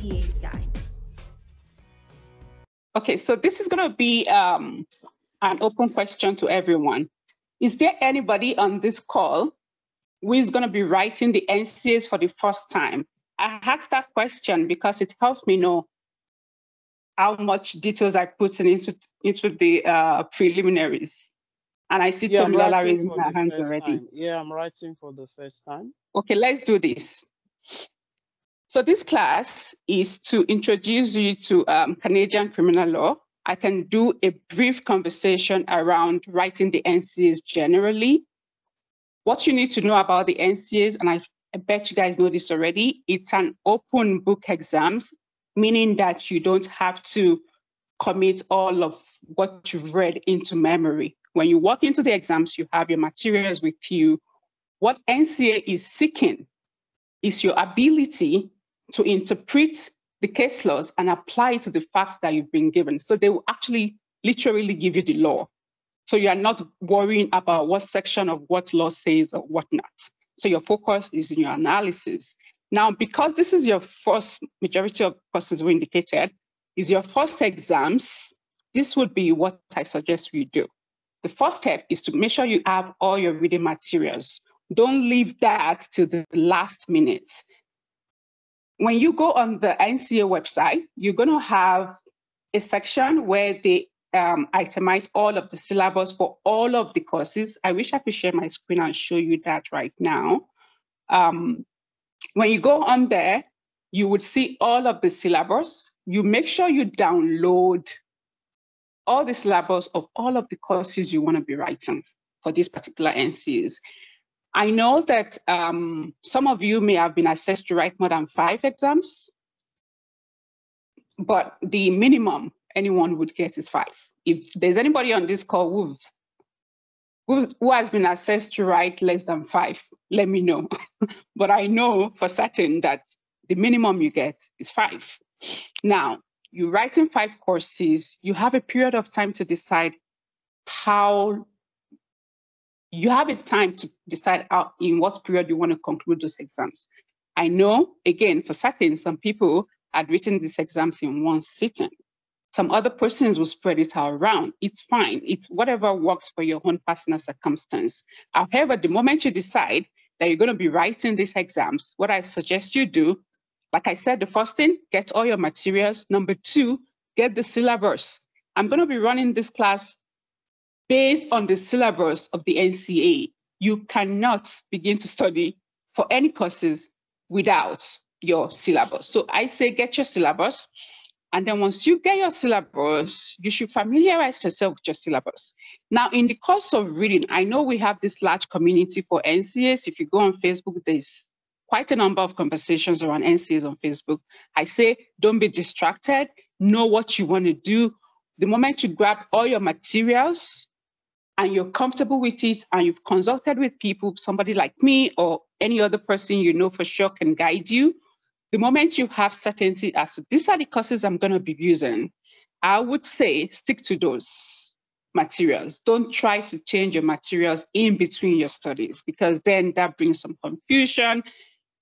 NCA's guide. Okay, so this is going to be an open question to everyone. Is there anybody on this call who is going to be writing the NCAs for the first time? I asked that question because it helps me know how much details I put into the preliminaries. And I see Tomilola raising her hand already. Yeah, I'm writing for the first time. Okay, let's do this. So this class is to introduce you to Canadian criminal law. I can do a brief conversation around writing the NCAs generally. What you need to know about the NCAs, and I bet you guys know this already, it's an open book exams, meaning that you don't have to commit all of what you've read into memory. When you walk into the exams, you have your materials with you. What NCA is seeking is your ability to interpret the case laws and apply it to the facts that you've been given. So they will actually literally give you the law. So you are not worrying about what section of what law says or whatnot. So your focus is in your analysis. Now, because this is your first, majority of courses were indicated, is your first exams, this would be what I suggest you do. The first step is to make sure you have all your reading materials. Don't leave that to the last minute. When you go on the NCA website, you're going to have a section where they itemize all of the syllabus for all of the courses. I wish I could share my screen and show you that right now. When you go on there, you would see all of the syllabus. You make sure you download all the syllabus of all of the courses you want to be writing for these particular NCAs. I know that some of you may have been assessed to write more than 5 exams, but the minimum anyone would get is 5. If there's anybody on this call who has been assessed to write less than 5, let me know. But I know for certain that the minimum you get is 5. Now, you're writing 5 courses, you have a period of time to decide how, you have a time to decide how, in what period you want to conclude those exams. I know, again, for certain, some people had written these exams in one sitting. Some other persons will spread it all around. It's fine. It's whatever works for your own personal circumstance. However, the moment you decide that you're going to be writing these exams, what I suggest you do, like I said, the first thing, get all your materials. Number 2, get the syllabus. I'm going to be running this class based on the syllabus of the NCA. You cannot begin to study for any courses without your syllabus. So I say get your syllabus. And then once you get your syllabus, you should familiarize yourself with your syllabus. Now, in the course of reading, I know we have this large community for NCAs. If you go on Facebook, there's quite a number of conversations around NCAs on Facebook. I say, don't be distracted. Know what you want to do. The moment you grab all your materials and you're comfortable with it and you've consulted with people, somebody like me or any other person you know for sure can guide you, the moment you have certainty as to these are the courses I'm going to be using, I would say stick to those materials. Don't try to change your materials in between your studies, because then that brings some confusion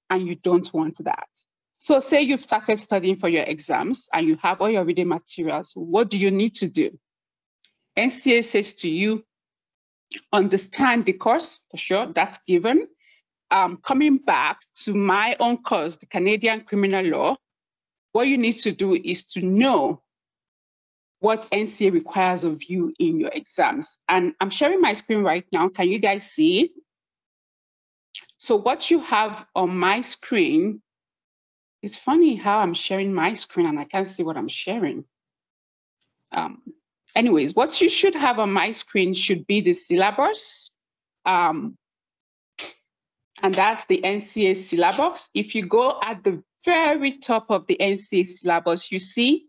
and you don't want that. So say you've started studying for your exams and you have all your reading materials. What do you need to do? NCA says to you, understand the course, for sure, that's given. Coming back to my own course, the Canadian criminal law, what you need to do is to know what NCA requires of you in your exams. And I'm sharing my screen right now. Can you guys see it? So what you have on my screen, it's funny how I'm sharing my screen and I can't see what I'm sharing. Anyways, what you should have on my screen should be the syllabus. And that's the NCA syllabus. If you go at the very top of the NCA syllabus, you see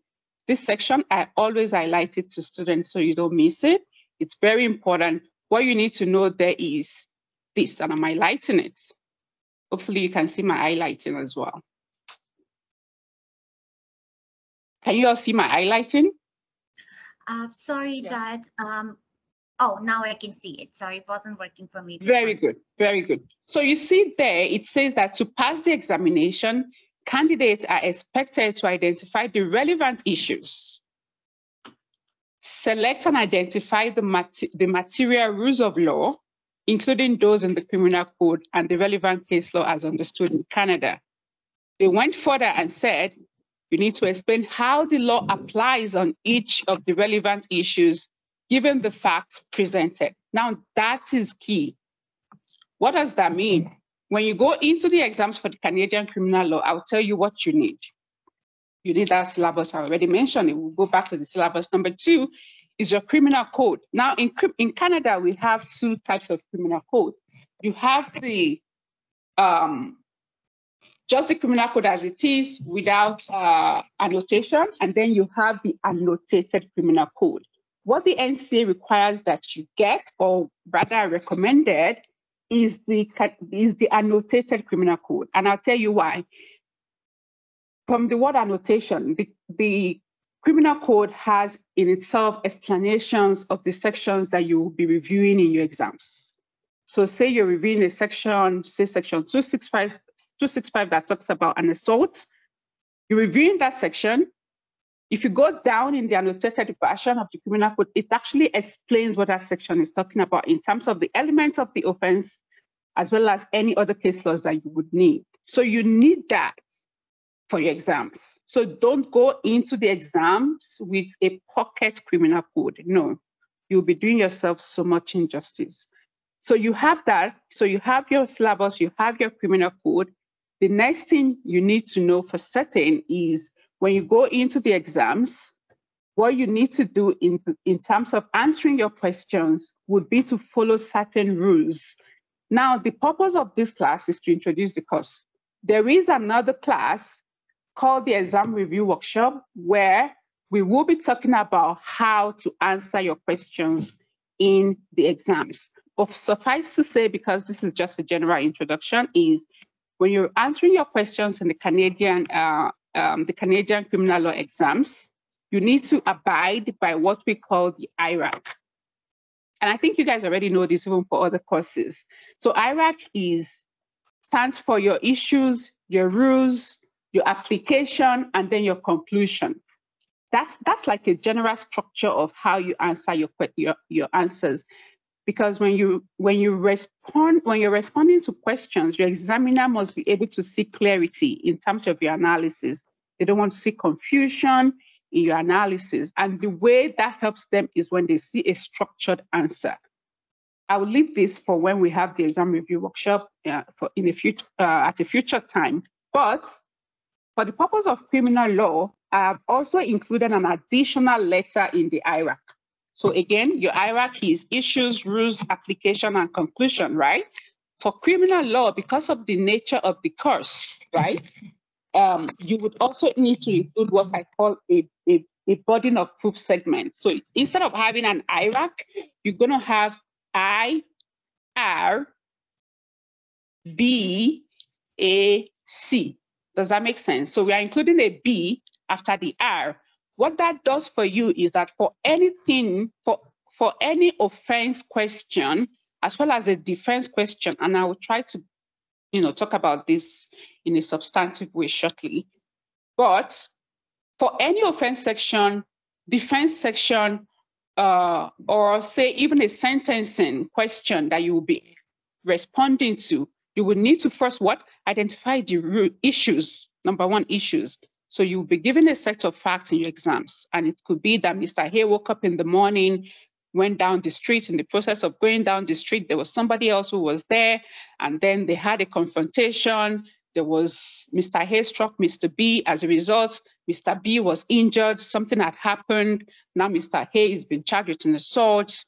this section. I always highlight it to students so you don't miss it. It's very important. What you need to know there is this, and I'm highlighting it. Hopefully you can see my highlighting as well. Can you all see my highlighting? Sorry, Yes. Dad. Oh, now I can see it. Sorry, it wasn't working for me before. Very good, very good. So you see there, it says that to pass the examination, candidates are expected to identify the relevant issues, select and identify the material rules of law, including those in the criminal code and the relevant case law as understood in Canada. They went further and said, you need to explain how the law applies on each of the relevant issues, given the facts presented. Now, that is key. What does that mean? When you go into the exams for the Canadian criminal law, I'll tell you what you need. You need that syllabus. I already mentioned it. We'll go back to the syllabus. Number 2 is your criminal code. Now, in Canada, we have 2 types of criminal code. You have the just the criminal code as it is without annotation, and then you have the annotated criminal code. What the NCA requires that you get, or rather recommended, is the annotated criminal code. And I'll tell you why. From the word annotation, the criminal code has in itself explanations of the sections that you will be reviewing in your exams. So say you're reviewing a section, say section 265 that talks about an assault. You're reviewing that section. If you go down in the annotated version of the criminal code, it actually explains what that section is talking about in terms of the elements of the offense, as well as any other case laws that you would need. So you need that for your exams. So don't go into the exams with a pocket criminal code. No, you'll be doing yourself so much injustice. So you have that. So you have your syllabus, you have your criminal code. The next thing you need to know for certain is when you go into the exams, what you need to do in terms of answering your questions would be to follow certain rules. Now, the purpose of this class is to introduce the course. There is another class called the Exam Review Workshop, where we will be talking about how to answer your questions in the exams. But suffice to say, because this is just a general introduction, is when you're answering your questions in the Canadian criminal law exams, you need to abide by what we call the IRAC. And I think you guys already know this even for other courses. So IRAC stands for your issues, your rules, your application, and then your conclusion. That's like a general structure of how you answer your answers. Because when you're responding to questions, your examiner must be able to see clarity in terms of your analysis. They don't want to see confusion in your analysis. And the way that helps them is when they see a structured answer. I will leave this for when we have the exam review workshop at a future time. But for the purpose of criminal law, I have also included an additional letter in the IRAC. So again, your IRAC is issues, rules, application, and conclusion, right? For criminal law, because of the nature of the course, right, you would also need to include what I call a burden of proof segment. So instead of having an IRAC, you're going to have I, R, B, A, C. Does that make sense? So we are including a B after the R. What that does for you is that for anything, for any offense question, as well as a defense question, and I will try to, talk about this in a substantive way shortly. But for any offense section, defense section, or say even a sentencing question that you will be responding to, you will need to first identify the issues. Number one, issues. So you'll be given a set of facts in your exams. And it could be that Mr. Hay woke up in the morning, went down the street. In the process of going down the street, there was somebody else who was there. And then they had a confrontation. There was Mr. Hay struck Mr. B. As a result, Mr. B was injured. Something had happened. Now Mr. Hay has been charged with an assault.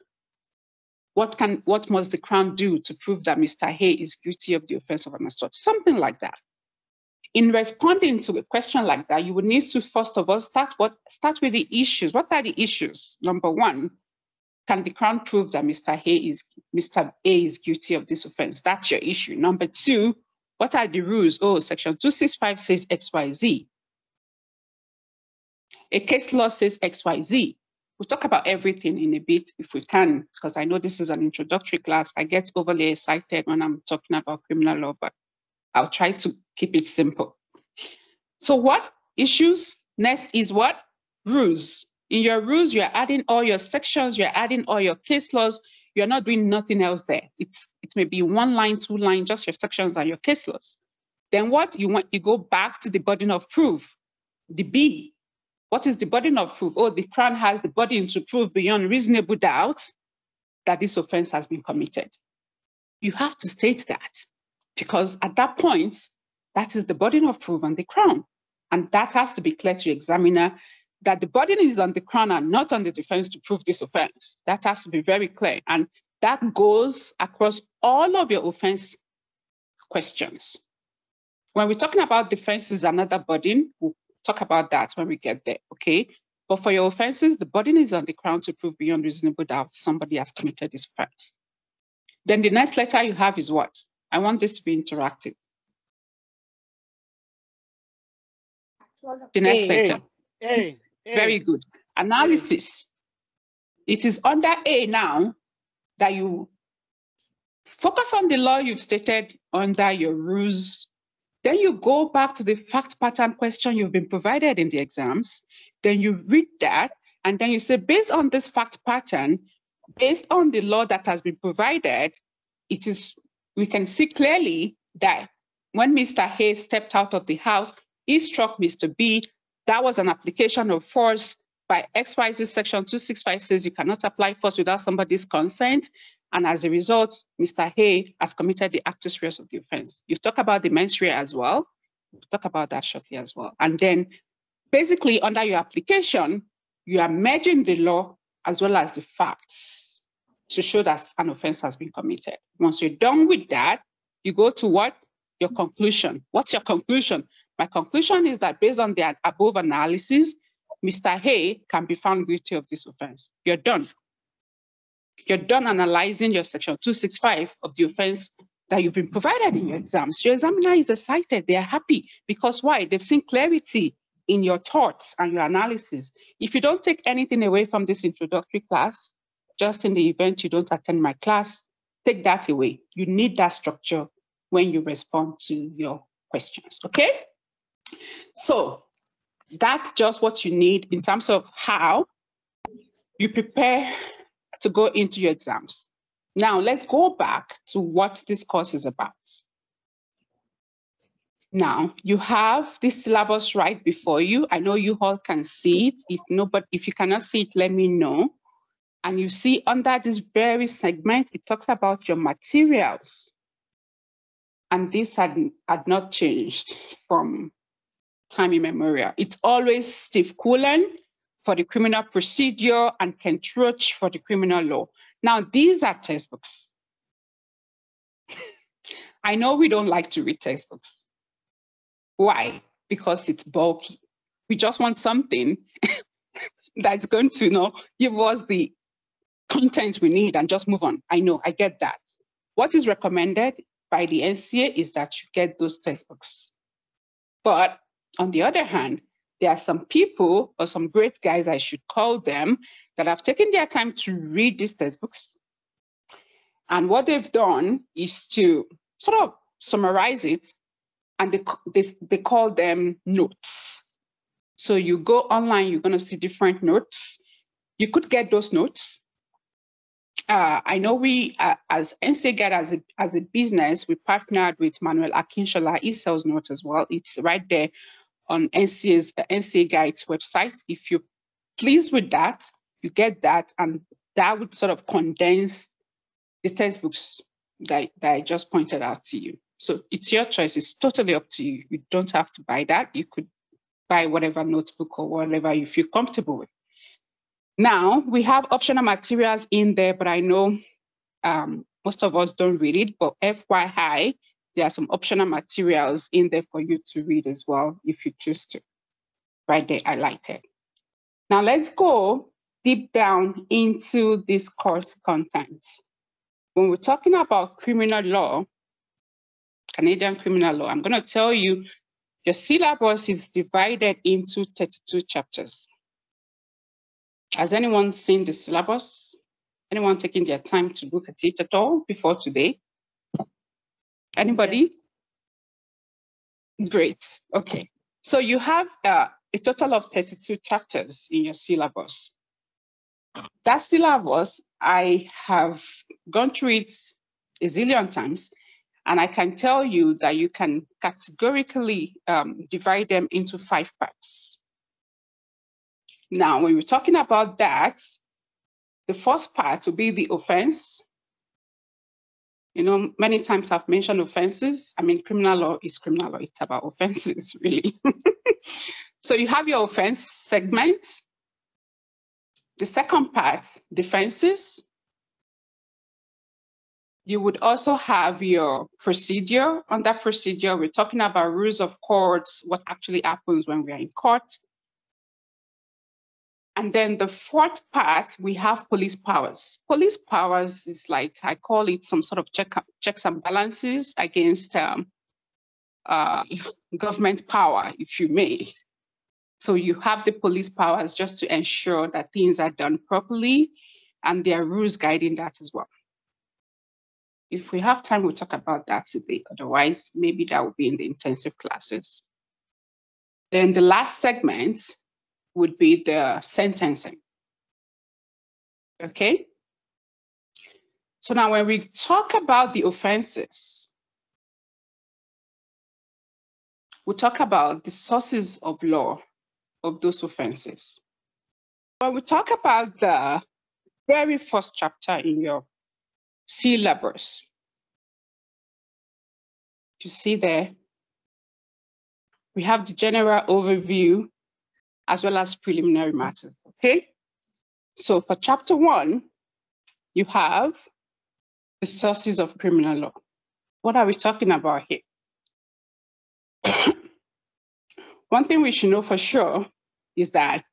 What must the Crown do to prove that Mr. Hay is guilty of the offense of an assault? Something like that. In responding to a question like that, you would need to first of all start with the issues. What are the issues? Number one, can the Crown prove that Mr. A is guilty of this offense? That's your issue. Number two, what are the rules? Oh, section 265 says XYZ. A case law says XYZ. We'll talk about everything in a bit if we can, because I know this is an introductory class. I get overly excited when I'm talking about criminal law, but I'll try to keep it simple. So what issues? Next is what? Rules. In your rules, you're adding all your sections, you're adding all your case laws, you're not doing nothing else there. It may be 1 line, 2 line, just your sections and your case laws. Then what you want, you go back to the burden of proof, the B. What is the burden of proof? Oh, the Crown has the burden to prove beyond reasonable doubt that this offense has been committed. You have to state that, because at that point, that is the burden of proof on the Crown. And that has to be clear to your examiner, that the burden is on the Crown and not on the defense to prove this offense. That has to be very clear. And that goes across all of your offense questions. When we're talking about defense is another burden, we'll talk about that when we get there, okay? But for your offenses, the burden is on the Crown to prove beyond reasonable doubt somebody has committed this offense. Then the next letter you have is what? I want this to be interactive. The next letter. A. Very good. Analysis. It is under A now that you focus on the law you've stated under your rules. Then you go back to the fact pattern question you've been provided in the exams. Then you read that, and then you say, based on this fact pattern, based on the law that has been provided, we can see clearly that when Mr. Hayes stepped out of the house, he struck Mr. B. That was an application of force by XYZ section 265 says you cannot apply force without somebody's consent. And as a result, Mr. Hayes has committed the actus reus of the offense. You talk about the mens rea as well. We'll talk about that shortly as well. And then basically under your application, you are merging the law as well as the facts to show that an offense has been committed. Once you're done with that, you go to what? Your conclusion. What's your conclusion? My conclusion is that based on the above analysis, Mr. Hay can be found guilty of this offense. You're done. You're done analyzing your section 265 of the offense that you've been provided in your exams. Your examiner is excited. They are happy because why? They've seen clarity in your thoughts and your analysis. If you don't take anything away from this introductory class, just in the event you don't attend my class, take that away. You need that structure when you respond to your questions, okay? So that's just what you need in terms of how you prepare to go into your exams. Now, let's go back to what this course is about. Now, you have this syllabus right before you. I know you all can see it. If you cannot see it, let me know. And you see under this very segment, it talks about your materials. And this had not changed from time immemorial. It's always Steve Cullen for the criminal procedure and Kent Roach for the criminal law. Now, these are textbooks. I know we don't like to read textbooks. Why? Because it's bulky. We just want something that's going to give us the content we need and just move on. I know, I get that. What is recommended by the NCA is that you get those textbooks. But on the other hand, there are some people, or some great guys, I should call them, that have taken their time to read these textbooks. And what they've done is to sort of summarize it, and they call them notes. So you go online, you're going to see different notes. You could get those notes. I know we, as NCA Guide, as a business, we partnered with Manuel Akinshola. He sells notes as well. It's right there on NCA Guide's website. If you're pleased with that, you get that, and that would sort of condense the textbooks that I just pointed out to you. So it's your choice. It's totally up to you. You don't have to buy that. You could buy whatever notebook or whatever you feel comfortable with. Now, we have optional materials in there, but I know most of us don't read it, but FYI, there are some optional materials in there for you to read as well, if you choose to. Right there, highlighted. Now, let's go deep down into this course content. When we're talking about criminal law, Canadian criminal law, I'm going to tell you your syllabus is divided into 32 chapters. Has anyone seen the syllabus? Anyone taking their time to look at it at all before today? Anybody? Yes. Great. Okay. So you have a total of 32 chapters in your syllabus. That syllabus, I have gone through it a zillion times, and I can tell you that you can categorically divide them into 5 parts. Now, when we're talking about that, the first part will be the offense. You know, many times I've mentioned offenses. I mean, criminal law is criminal law. It's about offenses, really. So you have your offense segment. The second part, defenses. You would also have your procedure. On that procedure, we're talking about rules of courts, what actually happens when we are in court. And then the fourth part, we have police powers. Police powers is like, I call it some sort of checks and balances against government power, if you may. So you have the police powers just to ensure that things are done properly, and there are rules guiding that as well. If we have time, we'll talk about that today. Otherwise, maybe that will be in the intensive classes. Then the last segment would be the sentencing. Okay? So now when we talk about the offenses, we'll talk about the sources of law of those offenses. When we talk about the very first chapter in your syllabus, you see there, we have the general overview as well as preliminary matters, okay? So for chapter 1, you have the sources of criminal law. What are we talking about here? One thing we should know for sure is that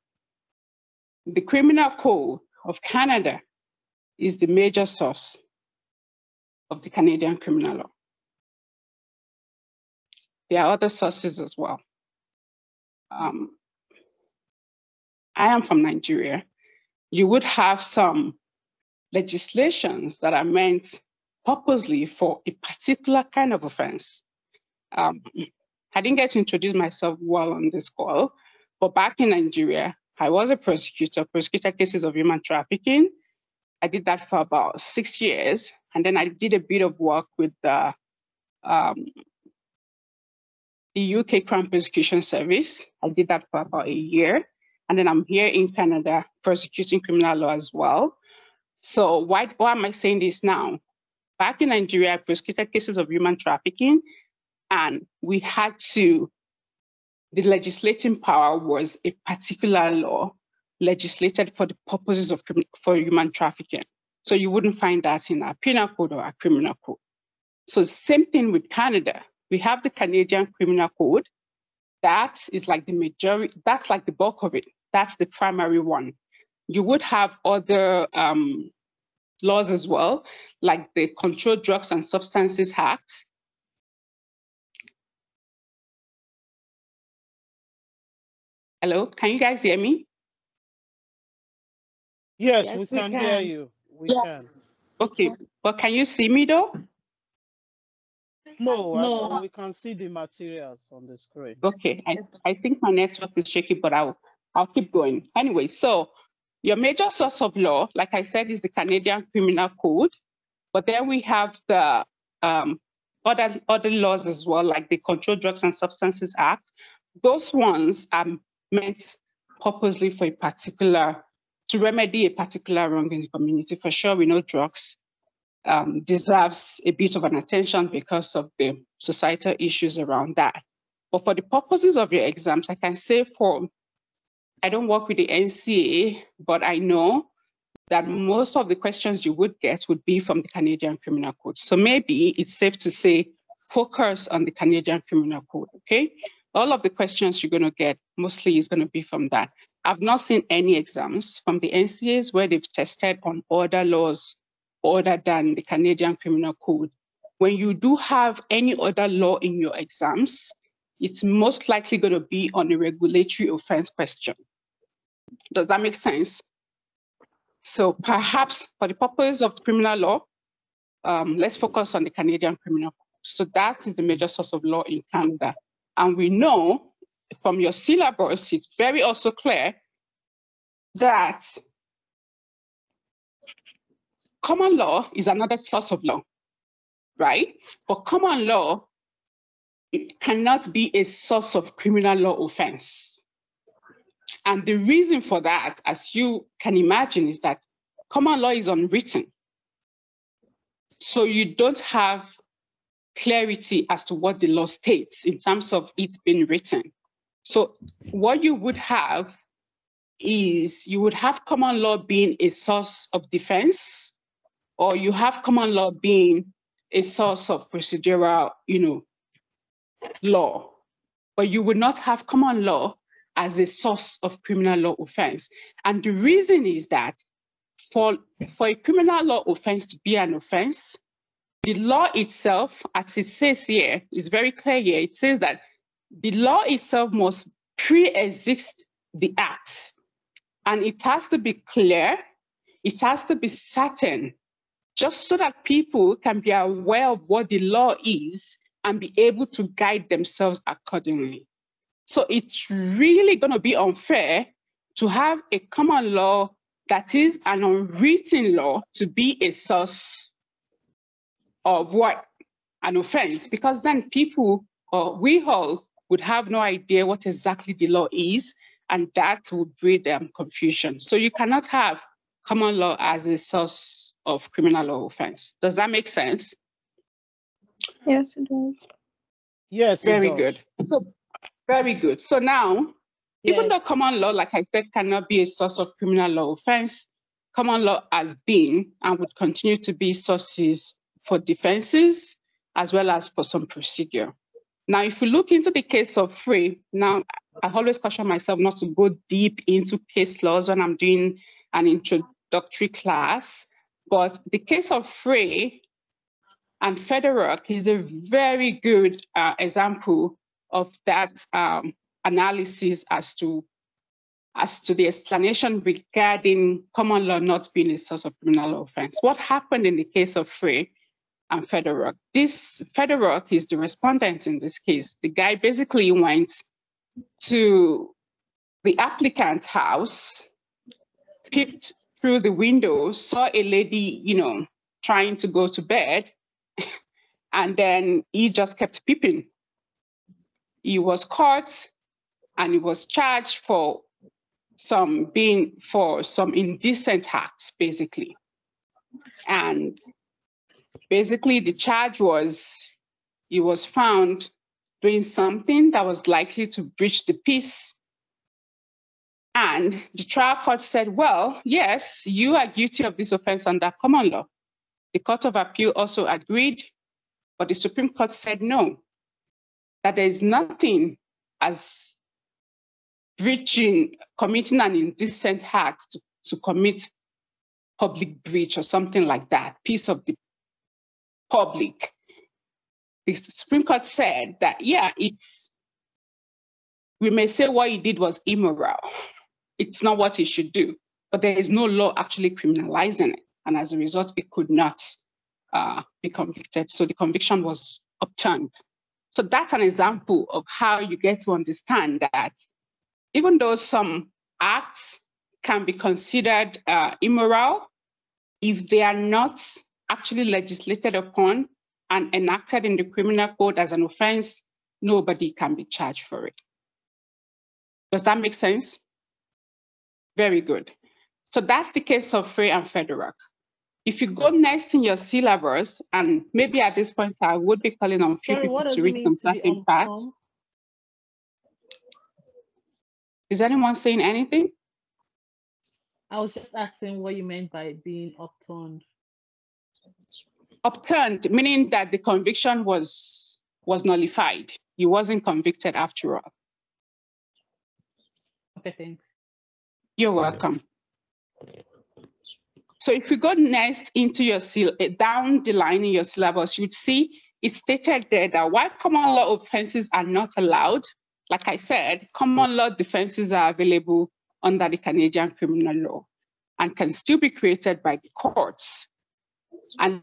the Criminal Code of Canada is the major source of the Canadian criminal law. There are other sources as well. I am from Nigeria. You would have some legislations that are meant purposely for a particular kind of offense. I didn't get to introduce myself well on this call, but back in Nigeria, I was a prosecutor, prosecuted cases of human trafficking. I did that for about 6 years, and then I did a bit of work with the UK Crown Prosecution Service. I did that for about a year, and then I'm here in Canada prosecuting criminal law as well. So why am I saying this now? Back in Nigeria, I prosecuted cases of human trafficking, and we had to, the legislating power was a particular law legislated for the purposes of for human trafficking. So you wouldn't find that in our penal code or our criminal code. So same thing with Canada. We have the Canadian Criminal Code. That is like the majority, that's like the bulk of it. That's the primary one. You would have other laws as well, like the Controlled Drugs and Substances Act. Hello, can you guys hear me? Yes, Yes, we we can can. hear you. We Yes. can. Okay, but can you see me though? No, No. we can see the materials on the screen. Okay, I think my network is shaky, but I'll keep going. Anyway, so your major source of law, like I said, is the Canadian Criminal Code, but then we have the other laws as well, like the Controlled Drugs and Substances Act. Those ones are meant purposely for a particular, to remedy a particular wrong in the community. For sure, we know drugs deserves a bit of an attention because of the societal issues around that. But for the purposes of your exams, I can say I don't work with the NCA, but I know that most of the questions you would get would be from the Canadian Criminal Code. So maybe it's safe to say, focus on the Canadian Criminal Code, okay? All of the questions you're gonna get mostly is gonna be from that. I've not seen any exams from the NCAs where they've tested on other laws other than the Canadian Criminal Code. When you do have any other law in your exams, it's most likely gonna be on a regulatory offense question. Does that make sense? So perhaps for the purpose of criminal law, let's focus on the Canadian Criminal Code. So that is the major source of law in Canada. And we know from your syllabus, it's very also clear that common law is another source of law, right? But common law, it cannot be a source of criminal law offense. And the reason for that, as you can imagine, is that common law is unwritten. So you don't have clarity as to what the law states in terms of it being written. So what you would have is you would have common law being a source of defense, or you have common law being a source of procedural, law. But you would not have common law as a source of criminal law offense. And the reason is that for a criminal law offense to be an offense, the law itself, as it says here, is very clear here. It says that the law itself must pre-exist the act. And it has to be clear, it has to be certain, just so that people can be aware of what the law is and be able to guide themselves accordingly. So it's really going to be unfair to have a common law that is an unwritten law to be a source of what? An offense, because then people, or we all, would have no idea what exactly the law is, and that would breed confusion. So you cannot have common law as a source of criminal law offense. Does that make sense? Yes, it does. Yes, Very it does. good. So, very good. So now, even though common law, like I said, cannot be a source of criminal law offense, common law has been and would continue to be sources for defenses as well as for some procedure. Now, if you look into the case of Frey, now I always caution myself not to go deep into case laws when I'm doing an introductory class, but the case of Frey and Federer is a very good example of that analysis as to the explanation regarding common law not being a source of criminal law offense. What happened in the case of Frey and Federer? This Federer is the respondent in this case. The guy basically went to the applicant's house, peeped through the window, saw a lady, trying to go to bed, and then he just kept peeping. He was caught and he was charged for some indecent acts, basically. And basically the charge was he was found doing something that was likely to breach the peace. And the trial court said, well, yes, you are guilty of this offense under common law. The Court of Appeal also agreed, but the Supreme Court said no, that there is nothing as committing an indecent act to commit public breach or something like that, peace of the public. The Supreme Court said that, yeah, we may say what he did was immoral. It's not what he should do, but there is no law actually criminalizing it. And as a result, it could not be convicted. So the conviction was upturned. So that's an example of how you get to understand that even though some acts can be considered immoral, if they are not actually legislated upon and enacted in the criminal code as an offense, nobody can be charged for it. Does that make sense? Very good. So that's the case of Frey and Federer. If you go next in your syllabus, and maybe at this point I would be calling on few people to read some certain parts. Is anyone saying anything? I was just asking what you meant by being upturned. Upturned, meaning that the conviction was nullified. He wasn't convicted after all. Okay, thanks. You're welcome. So if you go next into your down the line in your syllabus, you'd see it stated there that while common law offenses are not allowed, like I said, common law defenses are available under the Canadian criminal law and can still be created by the courts. And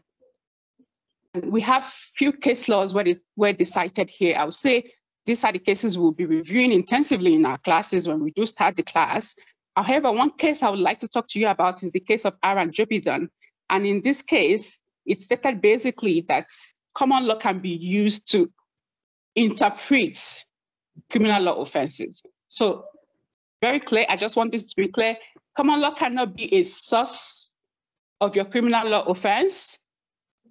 we have few case laws where they cited here. I would say these are the cases we'll be reviewing intensively in our classes when we do start the class. However, one case I would like to talk to you about is the case of Aaron Jobidon. And in this case, it stated basically that common law can be used to interpret criminal law offenses. So very clear, I just want this to be clear. Common law cannot be a source of your criminal law offense.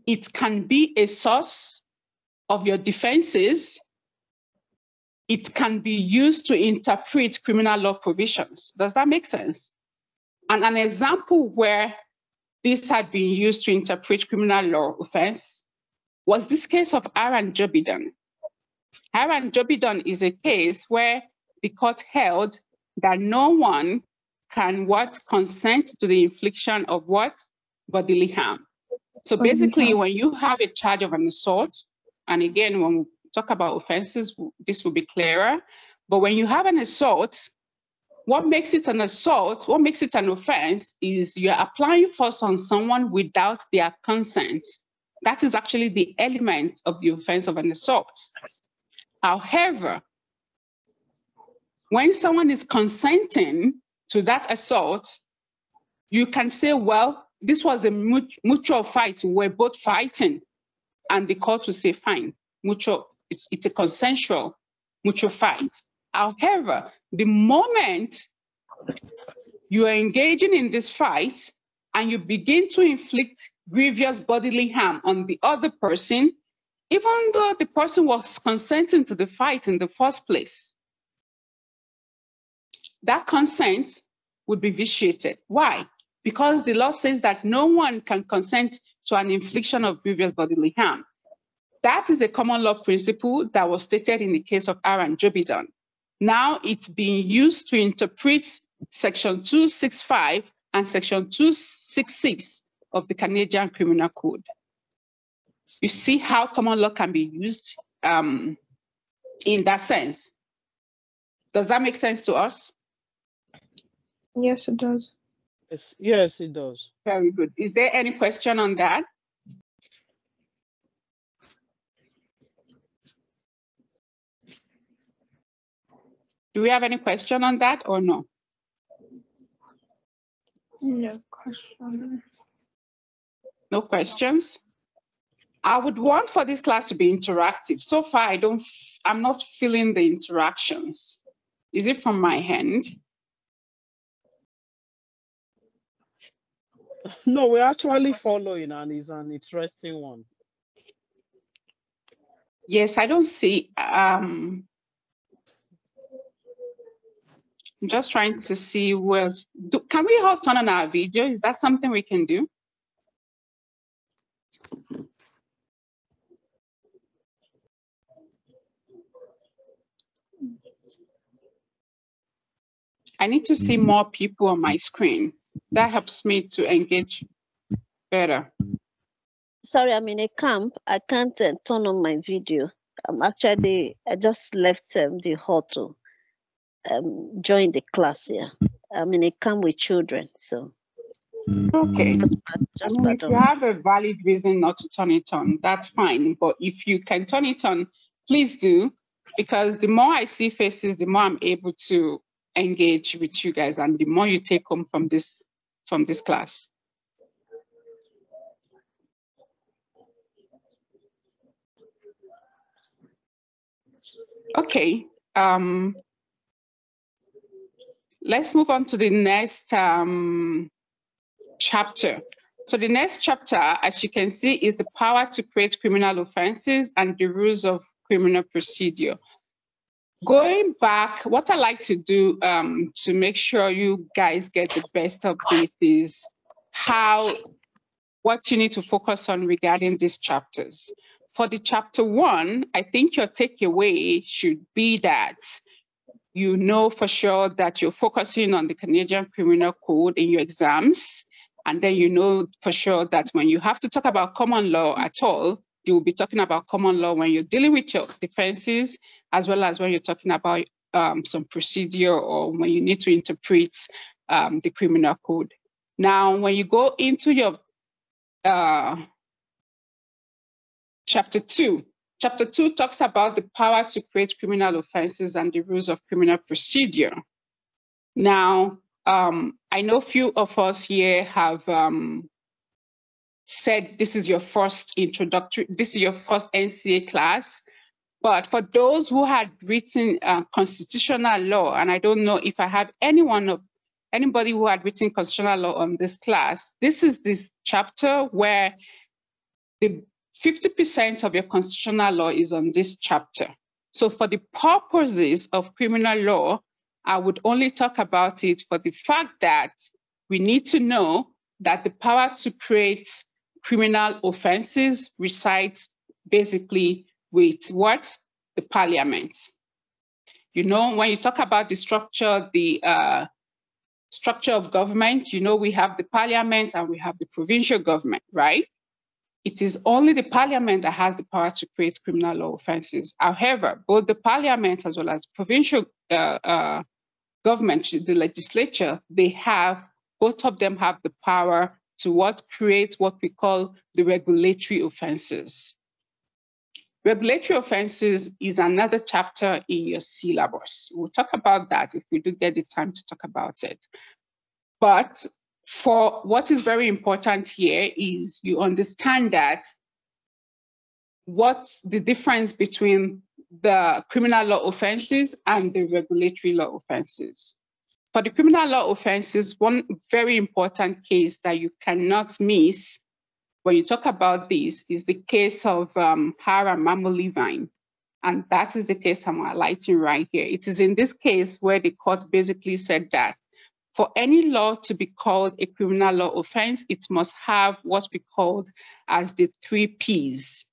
It can be a source of your defenses. It can be used to interpret criminal law provisions. Does that make sense? And an example where this had been used to interpret criminal law offense was this case of Aaron Jobidon. Aaron Jobidon is a case where the court held that no one can consent to the infliction of bodily harm. So basically, when you have a charge of an assault, and again, when we talk about offenses, this will be clearer. But when you have an assault, what makes it an assault, what makes it an offense is you're applying force on someone without their consent. That is actually the element of the offense of an assault. However, when someone is consenting to that assault, you can say, well, this was a mutual fight. We're both fighting. And the court will say, fine, it's a consensual mutual fight. However, the moment you are engaging in this fight and you begin to inflict grievous bodily harm on the other person, even though the person was consenting to the fight in the first place, that consent would be vitiated. Why? Because the law says that no one can consent to an infliction of grievous bodily harm. That is a common law principle that was stated in the case of Aaron Jobidon. Now it's being used to interpret Section 265 and Section 266 of the Canadian Criminal Code. You see how common law can be used in that sense. Does that make sense to us? Yes, it does. Yes, it does. Very good. Is there any question on that? Do we have any question on that or no? No question. No questions? I would want for this class to be interactive. So far, I'm not feeling the interactions. Is it from my hand? No, we're actually following, and it's an interesting one. Yes, I don't see. I'm just trying to see where. Can we all turn on our video? Is that something we can do? I need to see more people on my screen. That helps me to engage better. Sorry, I'm in a camp. I can't turn on my video. I just left the hall to join the class here. I'm in a camp with children, so. Okay. If you have a valid reason not to turn it on, that's fine. But if you can turn it on, please do, because the more I see faces, the more I'm able to engage with you guys, and the more you take home from this class. Okay. Let's move on to the next chapter. So the next chapter, as you can see, is the power to create criminal offenses and the rules of criminal procedure. Going back, what I like to do to make sure you guys get the best of this is what you need to focus on regarding these chapters. For the chapter 1, I think your takeaway should be that you know for sure that you're focusing on the Canadian Criminal Code in your exams. And then you know for sure that when you have to talk about common law at all, you will be talking about common law when you're dealing with your defenses, as well as when you're talking about some procedure or when you need to interpret the criminal code. Now, when you go into your chapter 2, Chapter 2 talks about the power to create criminal offenses and the rules of criminal procedure. Now, I know few of us here have said this is your first introductory, this is your first NCA class. But for those who had written constitutional law, and I don't know if I have anybody who had written constitutional law on this class, this is this chapter where the 50% of your constitutional law is on this chapter. So for the purposes of criminal law, I would only talk about it for the fact that we need to know that the power to create criminal offenses resides basically with what? The parliament. You know, when you talk about the structure of government, you know, we have the parliament and we have the provincial government, right? It is only the parliament that has the power to create criminal law offenses. However, both the parliament as well as provincial government, the legislature, both of them have the power to create what we call the regulatory offenses. Regulatory offenses is another chapter in your syllabus. We'll talk about that if we do get the time to talk about it. But for what is very important here is you understand that what's the difference between the criminal law offenses and the regulatory law offenses. For the criminal law offenses, one very important case that you cannot miss when you talk about this is the case of Hara Mamolivine. And that is the case I'm highlighting right here. It is in this case where the court basically said that for any law to be called a criminal law offense, it must have what we call as the 3 Ps.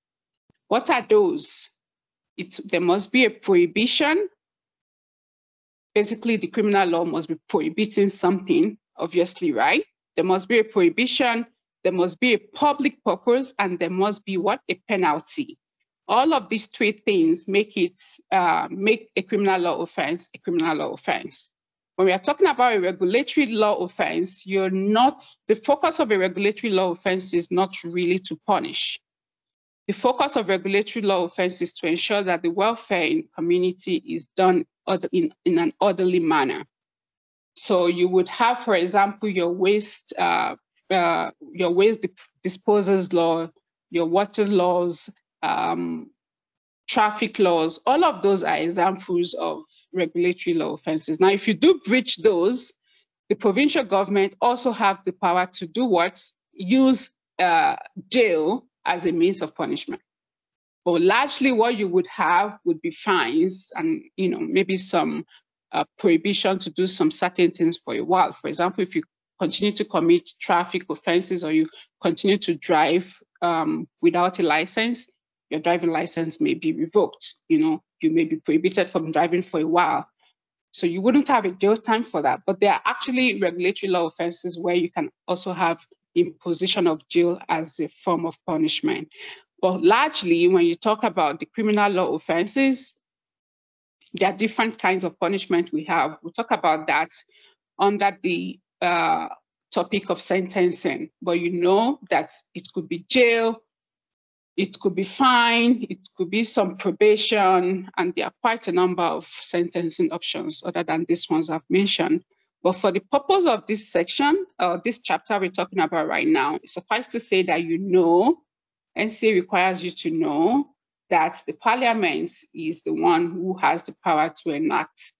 What are those? There must be a prohibition. Basically, the criminal law must be prohibiting something, obviously, right? There must be a prohibition, there must be a public purpose, and there must be what? A penalty. All of these 3 things make a criminal law offense a criminal law offense. When we are talking about a regulatory law offense, the focus of a regulatory law offense is not really to punish. The focus of regulatory law offense is to ensure that the welfare in the community is done in an orderly manner. So you would have, for example, your waste disposals law, your water laws, traffic laws. All of those are examples of regulatory law offenses. Now, if you do breach those, the provincial government also have the power to do what? Use jail as a means of punishment. But largely what you would have would be fines and maybe some prohibition to do some certain things for a while. For example, if you continue to commit traffic offenses or you continue to drive without a license, your driving license may be revoked. You may be prohibited from driving for a while. So you wouldn't have a jail time for that. But there are actually regulatory law offenses where you can also have imposition of jail as a form of punishment. But largely, when you talk about the criminal law offenses, there are different kinds of punishment we have. We'll talk about that under the topic of sentencing. But you know that it could be jail, it could be fine, it could be some probation, and there are quite a number of sentencing options other than these ones I've mentioned. But for the purpose of this section, this chapter we're talking about right now, it's suffice to say that NCA requires you to know that the parliament is the one who has the power to enact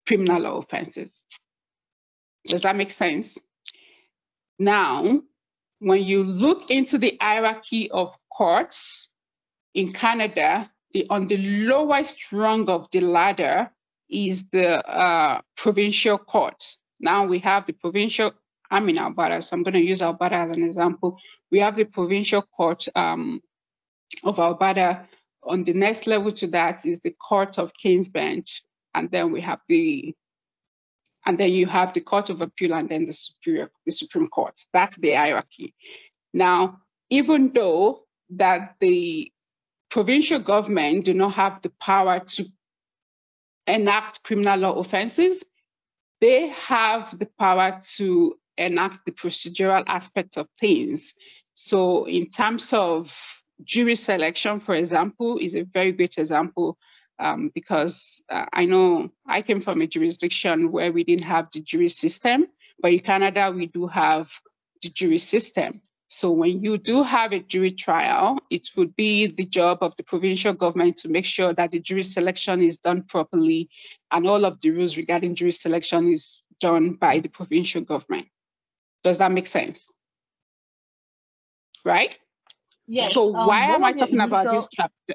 criminal law offenses. Does that make sense? Now, when you look into the hierarchy of courts in Canada, on the lowest rung of the ladder is the provincial courts. Now we have the provincial, I'm in Alberta, so I'm going to use Alberta as an example. We have the provincial court of Alberta. On the next level to that is the Court of King's Bench, and then you have the Court of Appeal, and then the Supreme Court. That's the hierarchy. Now, even though that the provincial government do not have the power to enact criminal law offenses, they have the power to enact the procedural aspects of things. So in terms of jury selection, for example, is a very great example because I know I came from a jurisdiction where we didn't have the jury system, but in Canada, we do have the jury system. So when you do have a jury trial, it would be the job of the provincial government to make sure that the jury selection is done properly and all of the rules regarding jury selection is done by the provincial government. Does that make sense? Right? Yes. So why what am I was your talking about this initial? chapter?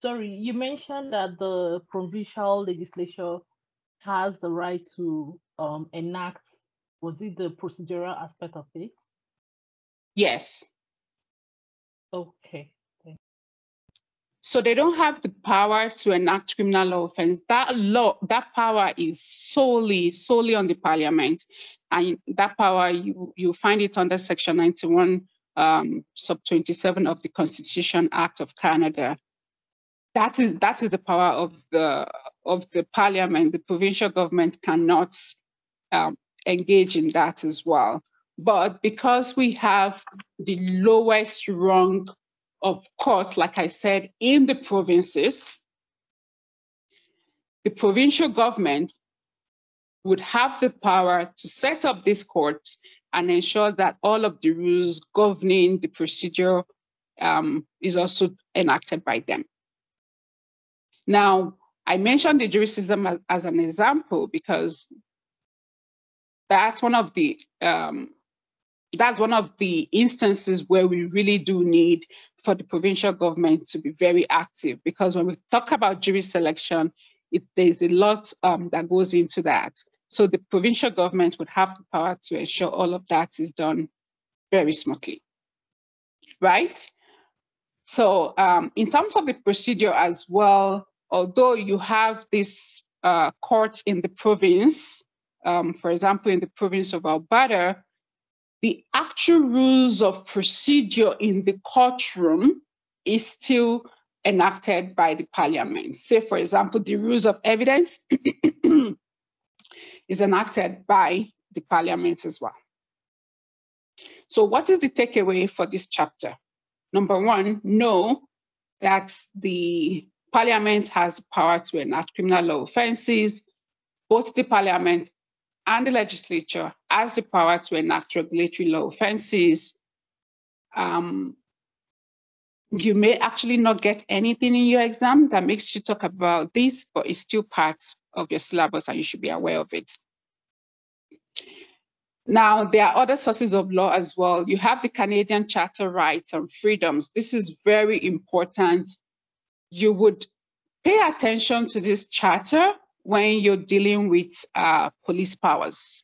Sorry, you mentioned that the provincial legislature has the right to enact. Was it the procedural aspect of it? Yes. Okay. So they don't have the power to enact criminal law offense. That power is solely on the parliament. And that power, you find it under section 91, sub 27 of the Constitution Act of Canada. That is the power of the parliament. The provincial government cannot engage in that as well. But because we have the lowest rung of courts, like I said, in the provinces, the provincial government would have the power to set up these courts and ensure that all of the rules governing the procedure is also enacted by them. Now, I mentioned the jury system as an example because that's one of the instances where we really do need for the provincial government to be very active, because when we talk about jury selection, there's a lot that goes into that. So the provincial government would have the power to ensure all of that is done very smoothly, right? So in terms of the procedure as well, although you have these courts in the province, for example, in the province of Alberta, the actual rules of procedure in the courtroom is still enacted by the parliament. Say, for example, the rules of evidence is enacted by the parliament as well. So what is the takeaway for this chapter? Number one, know that the parliament has the power to enact criminal law offenses. Both the parliament and the legislature has the power to enact regulatory law offenses. You may actually not get anything in your exam that makes you talk about this, but it's still part of your syllabus and you should be aware of it. Now, there are other sources of law as well. You have the Canadian Charter Rights and Freedoms. This is very important. You would pay attention to this charter when you're dealing with police powers,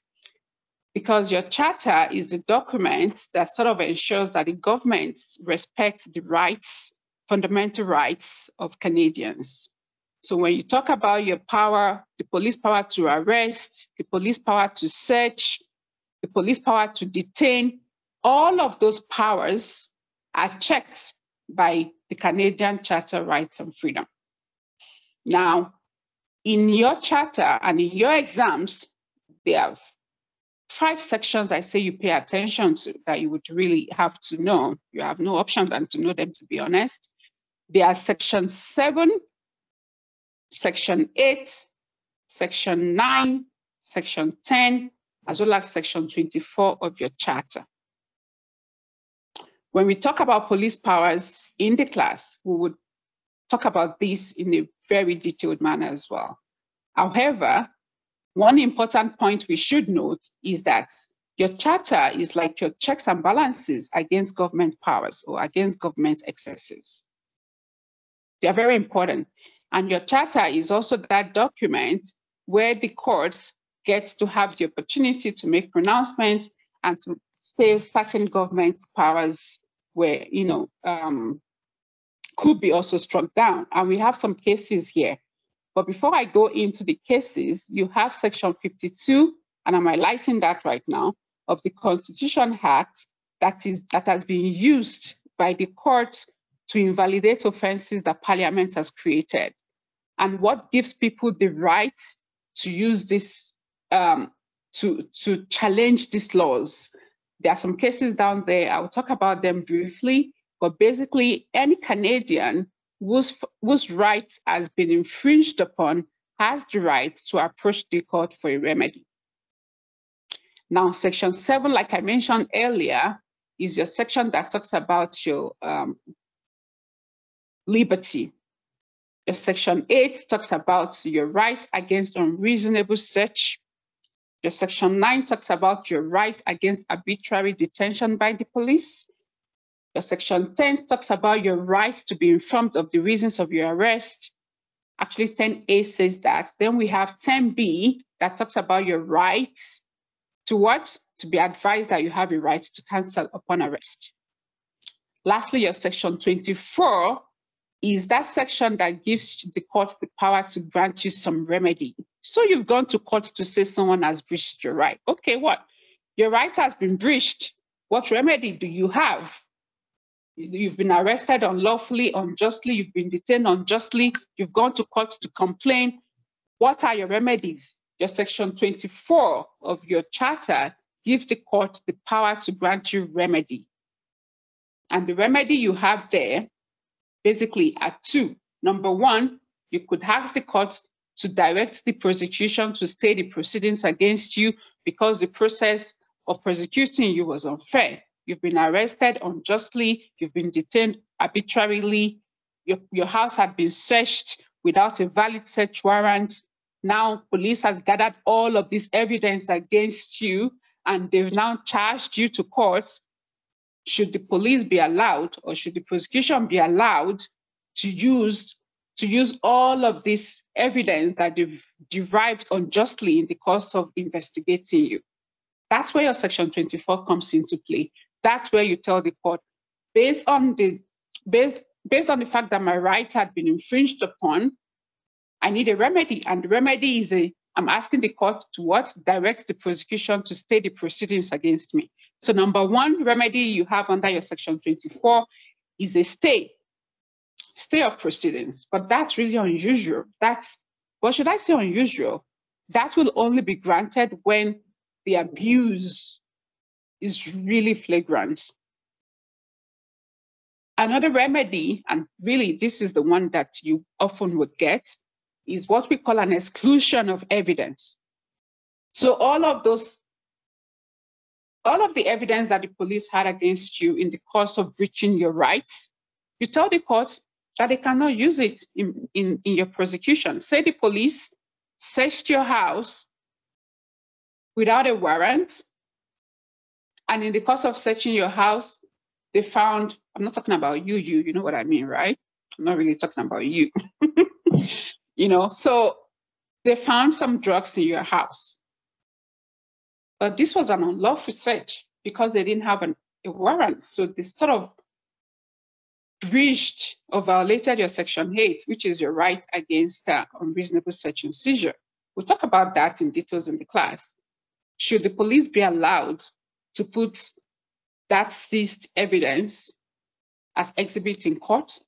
because your charter is the document that sort of ensures that the government respects the rights, fundamental rights of Canadians. So when you talk about your power, the police power to arrest, the police power to search, the police power to detain, all of those powers are checked by the Canadian Charter Rights and Freedom. Now, in your charter and in your exams, there are 5 sections I say you pay attention to that you would really have to know. You have no option than to know them, to be honest. They are section 7, section 8, section 9, section 10, as well as section 24 of your charter. When we talk about police powers in the class, we would talk about this in a very detailed manner as well. However, one important point we should note is that your charter is like your checks and balances against government powers or against government excesses. They are very important. And your charter is also that document where the courts get to have the opportunity to make pronouncements and to say certain government powers where, could be also struck down. And we have some cases here. But before I go into the cases, you have section 52, and I'm highlighting that right now, of the Constitution Act that has been used by the court to invalidate offenses that Parliament has created. And what gives people the right to use this, to challenge these laws. There are some cases down there. I'll talk about them briefly, but basically any Canadian whose rights has been infringed upon has the right to approach the court for a remedy. Now, Section 7, like I mentioned earlier, is your section that talks about your liberty. Your Section 8 talks about your right against unreasonable search. Your Section 9 talks about your right against arbitrary detention by the police. Your Section 10 talks about your right to be informed of the reasons of your arrest. Actually, 10A says that. Then we have 10B that talks about your rights to what? To be advised that you have a right to cancel upon arrest. Lastly, your Section 24 is that section that gives the court the power to grant you some remedy. So you've gone to court to say someone has breached your right. Okay, what? Your right has been breached. What remedy do you have? You've been arrested unlawfully, unjustly, you've been detained unjustly, you've gone to court to complain. What are your remedies? Your Section 24 of your charter gives the court the power to grant you remedy. And the remedy you have there basically are two. Number one, you could ask the court to direct the prosecution to stay the proceedings against you because the process of prosecuting you was unfair. You've been arrested unjustly, you've been detained arbitrarily, your house had been searched without a valid search warrant. Now police has gathered all of this evidence against you and they've now charged you to court. Should the police be allowed or should the prosecution be allowed to use all of this evidence that they've derived unjustly in the course of investigating you? That's where your Section 24 comes into play. That's where you tell the court, based on the fact that my rights had been infringed upon, I need a remedy. And the remedy is I'm asking the court to what? Direct the prosecution to stay the proceedings against me. So number one remedy you have under your Section 24 is a stay of proceedings. But that's really unusual. What should I say unusual? That will only be granted when the abuse is really flagrant. Another remedy, and really this is the one that you often would get, is what we call an exclusion of evidence. So all of the evidence that the police had against you in the course of breaching your rights, you tell the court that they cannot use it in your prosecution. Say the police searched your house without a warrant, and in the course of searching your house, they found, I'm not talking about you know what I mean, right? I'm not really talking about you. So they found some drugs in your house. But this was an unlawful search because they didn't have a warrant. So they sort of breached or violated your Section 8, which is your right against unreasonable search and seizure. We'll talk about that in details in the class. Should the police be allowed to put that seized evidence as exhibit in court?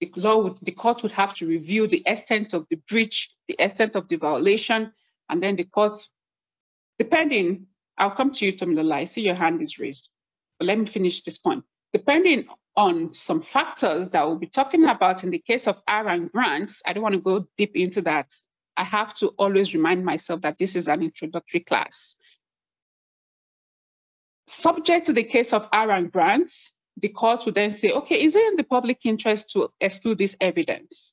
The court would have to review the extent of the breach, the extent of the violation, and then the court, depending, I'll come to you, Tomilola, I see your hand is raised, but let me finish this point. Depending on some factors that we'll be talking about in the case of R&R grants, I don't want to go deep into that. I have to always remind myself that this is an introductory class. Subject to the case of R&R grants, the court would then say, okay, is it in the public interest to exclude this evidence?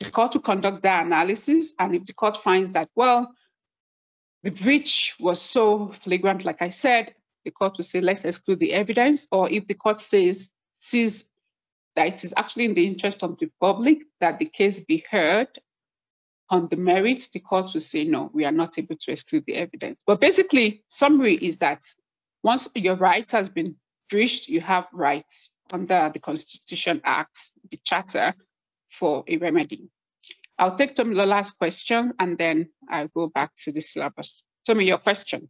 The court will conduct that analysis, and if the court finds that, well, the breach was so flagrant, like I said, the court will say, let's exclude the evidence. Or if the court sees that it is actually in the interest of the public that the case be heard on the merits, the court will say, no, we are not able to exclude the evidence. But basically, summary is that once your rights has been breached, you have rights under the Constitution Act, the Charter, for a remedy. I'll take Tomilola's question and then I'll go back to the syllabus. Tomi, your question.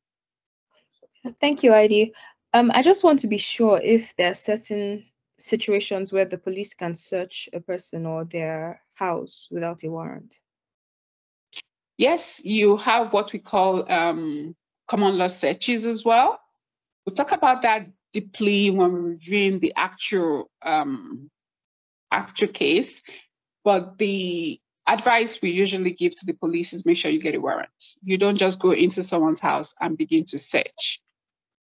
Thank you, Heidi. I just want to be sure if there are certain situations where the police can search a person or their house without a warrant. Yes, you have what we call common law searches as well. We'll talk about that deeply when we're reviewing the actual case. But the advice we usually give to the police is make sure you get a warrant. You don't just go into someone's house and begin to search,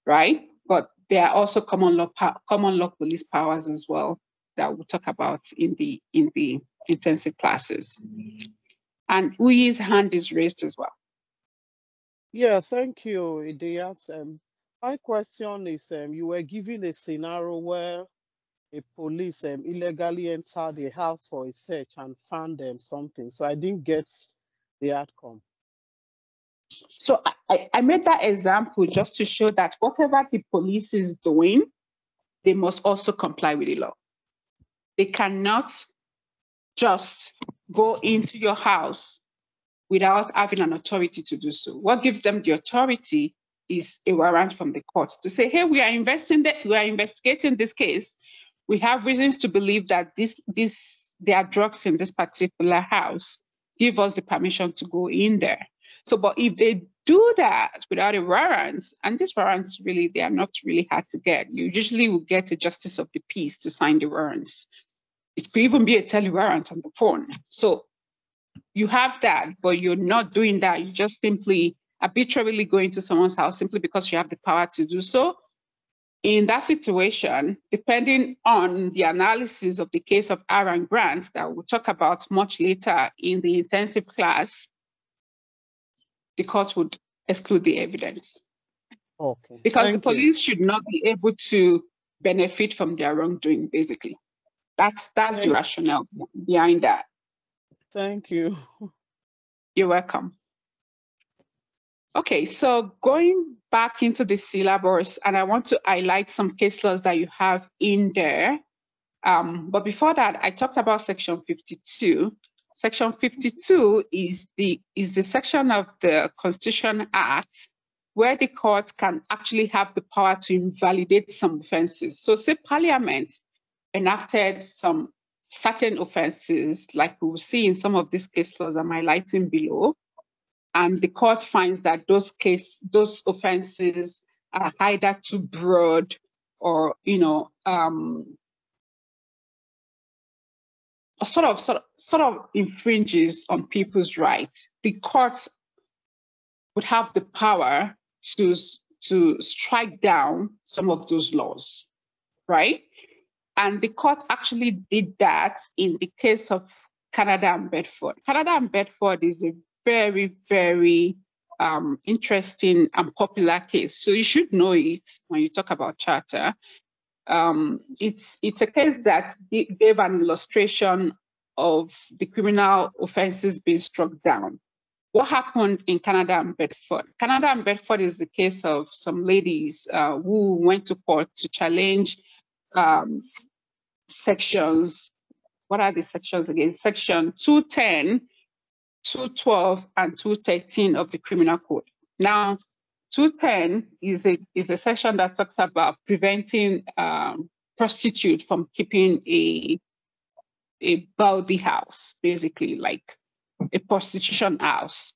right? But there are also common law police powers as well that we'll talk about in the intensive classes. And Uyi's hand is raised as well. Yeah, thank you, Idayat. My question is, you were given a scenario where a police illegally entered a house for a search and found something. So I didn't get the outcome. So I made that example just to show that whatever the police is doing, they must also comply with the law. They cannot just go into your house without having an authority to do so. What gives them the authority is a warrant from the court to say, hey, we are investigating this case. We have reasons to believe that there are drugs in this particular house. Give us the permission to go in there. So, but if they do that without a warrant, and these warrants really, they are not really hard to get. You usually will get a justice of the peace to sign the warrants. It could even be a tele-warrant on the phone. So you have that, but you're not doing that. You just simply arbitrarily go into someone's house simply because you have the power to do so. In that situation, depending on the analysis of the case of Aaron Grant that we'll talk about much later in the intensive class, the court would exclude the evidence. Okay. Because the police should not be able to benefit from their wrongdoing, basically. That's the rationale behind that. Thank you. You're welcome. Okay, so going back into the syllabus, and I want to highlight some case laws that you have in there. But before that, I talked about Section 52. Section 52 is the section of the Constitution Act where the court can actually have the power to invalidate some offenses. So say Parliament enacted some certain offenses, like we will see in some of these case laws I'm highlighting below, and the court finds that those offenses are either too broad or, sort of infringes on people's rights. The court would have the power to strike down some of those laws, right? And the court actually did that in the case of Canada and Bedford. Canada and Bedford is a very, very interesting and popular case. So you should know it when you talk about charter. It's a case that gave an illustration of the criminal offenses being struck down. What happened in Canada and Bedford? Canada and Bedford is the case of some ladies who went to court to challenge sections. What are the sections again? Section 210, 212, and 213 of the Criminal Code. Now, 210 is a section that talks about preventing prostitutes from keeping a bawdy house, basically like a prostitution house.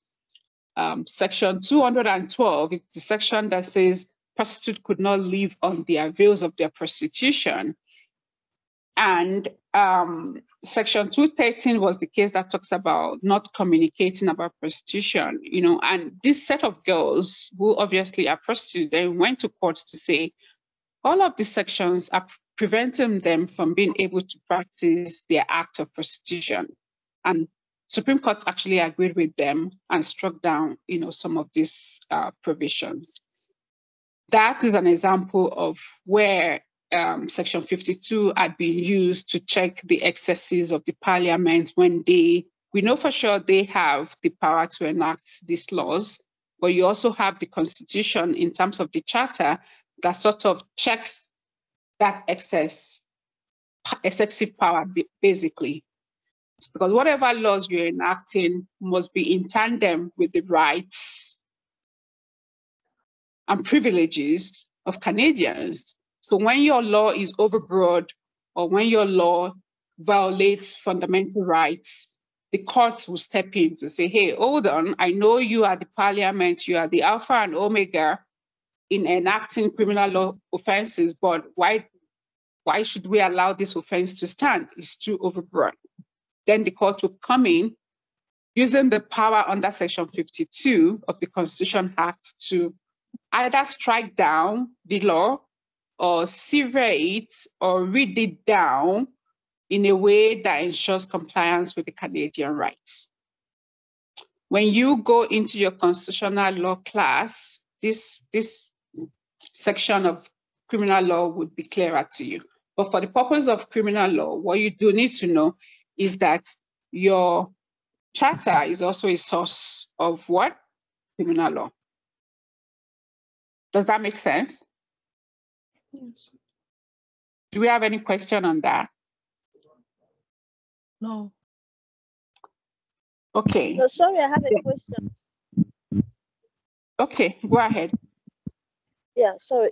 Section 212 is the section that says prostitutes could not live on the avails of their prostitution. And Section 213 was the case that talks about not communicating about prostitution, and this set of girls who obviously are prostitutes, they went to court to say all of these sections are preventing them from being able to practice their act of prostitution. And Supreme Court actually agreed with them and struck down, some of these provisions. That is an example of where Section 52 had been used to check the excesses of the Parliament when we know for sure they have the power to enact these laws, but you also have the Constitution in terms of the Charter that sort of checks that excessive power, basically. Because whatever laws you're enacting must be in tandem with the rights and privileges of Canadians. So when your law is overbroad or when your law violates fundamental rights, the courts will step in to say, hey, hold on, I know you are the parliament, you are the alpha and omega in enacting criminal law offenses, but why should we allow this offense to stand? It's too overbroad. Then the court will come in using the power under Section 52 of the Constitution Act to either strike down the law or sever it or read it down in a way that ensures compliance with the Canadian rights. When you go into your constitutional law class, this section of criminal law would be clearer to you. But for the purpose of criminal law, what you do need to know is that your charter is also a source of what? Criminal law. Does that make sense? Yes. Do we have any question on that? No. Okay. So sorry, I have a question. Okay, go ahead. Yeah, sorry.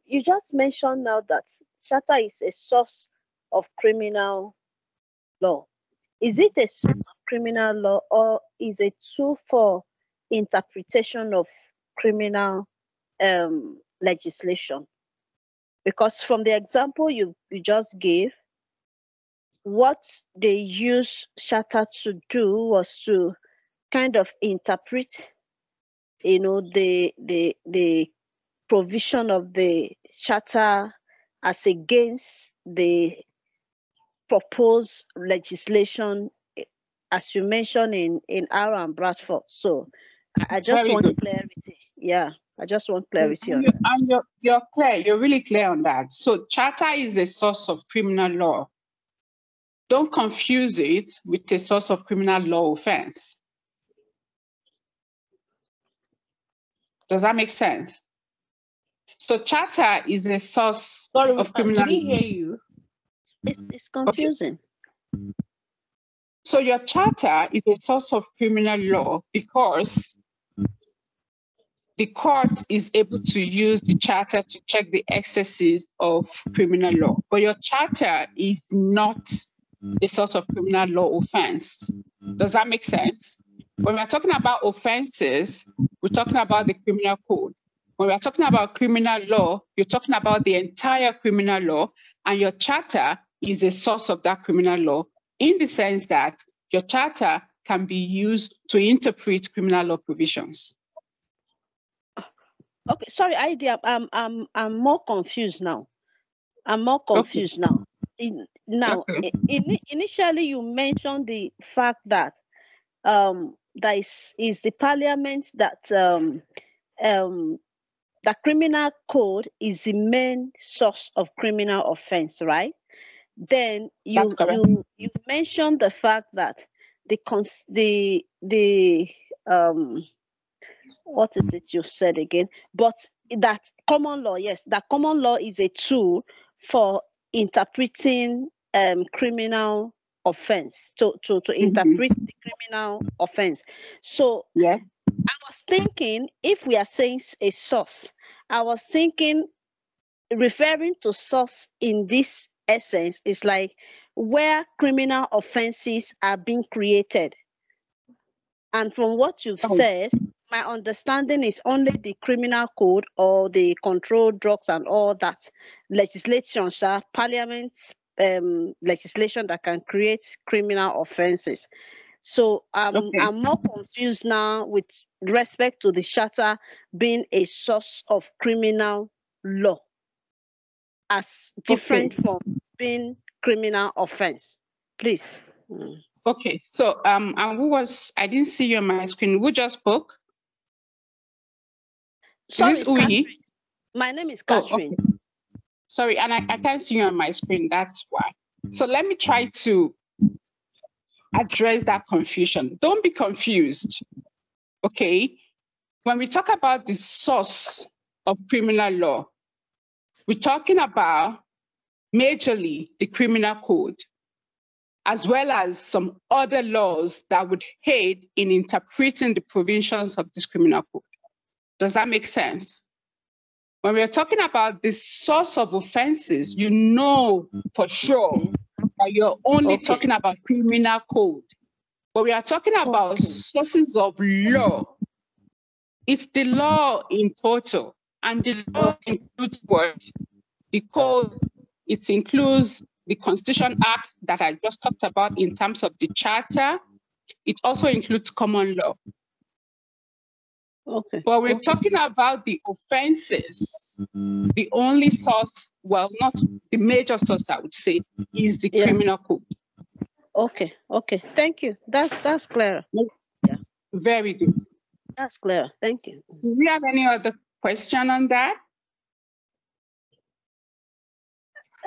You just mentioned now that charter is a source of criminal law. Is it a source of criminal law or is it a tool for interpretation of criminal legislation? Because from the example you just gave, what they use charter to do was to kind of interpret, the provision of the charter as against the proposed legislation, as you mentioned in Ara and Bradford. So I just Very want good. clarity. Yeah, I just want clarity on that. And you're clear, you're really clear on that. So charter is a source of criminal law. Don't confuse it with a source of criminal law offense. Does that make sense? So charter is a source Sorry, of we criminal didn't law. hear you. It's confusing. So your charter is a source of criminal law because the court is able to use the charter to check the excesses of criminal law. But your charter is not a source of criminal law offense. Does that make sense? When we're talking about offenses, we're talking about the criminal code. When we're talking about criminal law, you're talking about the entire criminal law, and your charter is a source of that criminal law in the sense that your charter can be used to interpret criminal law provisions. Okay, sorry, Idea. I'm more confused now. I'm more confused now. Initially you mentioned the fact that that is the parliament that the criminal code is the main source of criminal offense, right? Then you mentioned the fact that what is it you said again? But that common law, yes, that common law is a tool for interpreting criminal offense, to interpret the criminal offense. So yeah, I was thinking, if we are saying a source, I was thinking referring to source in this essence is like where criminal offenses are being created. And from what you've said, my understanding is only the criminal code or the controlled drugs and all that legislation, parliament legislation that can create criminal offenses. So I'm more confused now with respect to the charter being a source of criminal law as different from being criminal offense. Please. Okay, so and who was, I didn't see you on my screen. Who just spoke? Sorry, is this Uyi? My name is Catherine. Okay. Sorry, and I can't see you on my screen, that's why. So let me try to address that confusion. Don't be confused, okay? When we talk about the source of criminal law, we're talking about majorly the criminal code, as well as some other laws that would aid in interpreting the provisions of this criminal code. Does that make sense? When we're talking about the source of offenses, you know for sure that you're only talking about criminal code. But we are talking about sources of law. It's the law in total. And the law includes what? The code. It includes the Constitution Act that I just talked about in terms of the charter. It also includes common law. Okay. But we're talking about the offenses. The only source, well, not the major source, I would say, is the criminal code. Okay. Okay. Thank you. That's clear. Yeah. Very good. That's clear. Thank you. Do we have any other question on that?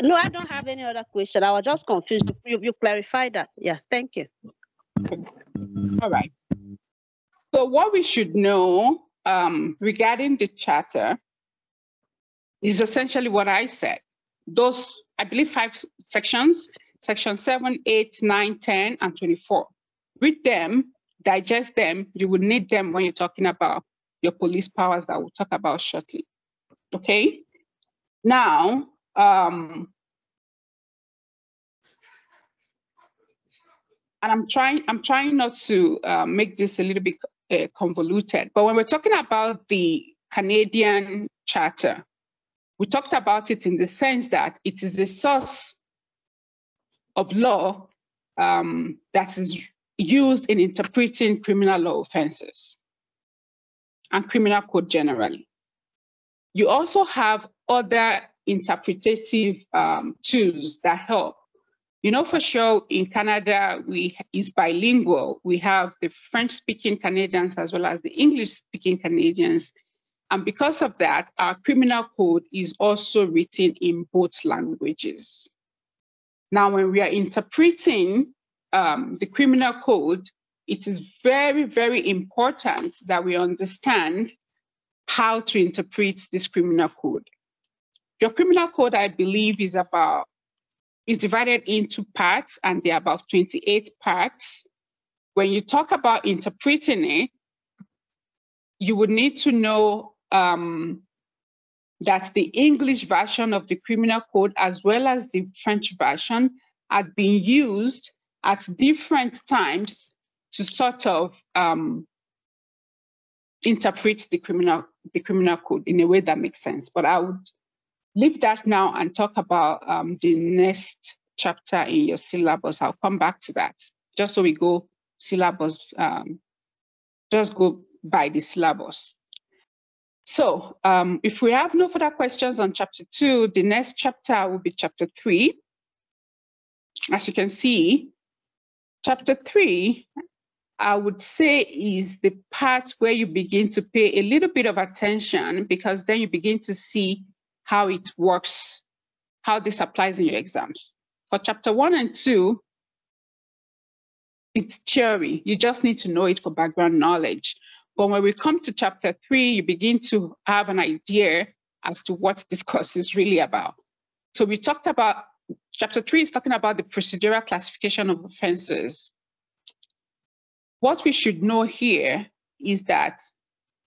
No, I don't have any other question. I was just confused. You clarified that. Yeah. Thank you. All right. So what we should know regarding the charter is essentially what I said. Those, I believe, 5 sections, section 7, 8, 9, 10, and 24. Read them, digest them. You will need them when you're talking about your police powers that we'll talk about shortly. Okay? Now, and I'm trying not to make this a little bit convoluted, but when we're talking about the Canadian Charter, we talked about it in the sense that it is a source of law that is used in interpreting criminal law offenses and criminal code generally. You also have other interpretative tools that help. You know, for sure, in Canada, it's bilingual. We have the French-speaking Canadians as well as the English-speaking Canadians. And because of that, our criminal code is also written in both languages. Now, when we are interpreting the criminal code, it is very, very important that we understand how to interpret this criminal code. Your criminal code, I believe, is divided into parts, and there are about 28 parts. When you talk about interpreting it, you would need to know that the English version of the criminal code as well as the French version had been used at different times to sort of interpret the criminal code in a way that makes sense. But I would leave that now and talk about the next chapter in your syllabus. I'll come back to that, just so we go syllabus, just go by the syllabus. So if we have no further questions on chapter 2, the next chapter will be chapter 3. As you can see, chapter 3, I would say, is the part where you begin to pay a little bit of attention, because then you begin to see how it works, how this applies in your exams. For chapter 1 and 2, it's theory. You just need to know it for background knowledge. But when we come to chapter 3, you begin to have an idea as to what this course is really about. So we talked about, chapter 3 is talking about the procedural classification of offenses. What we should know here is that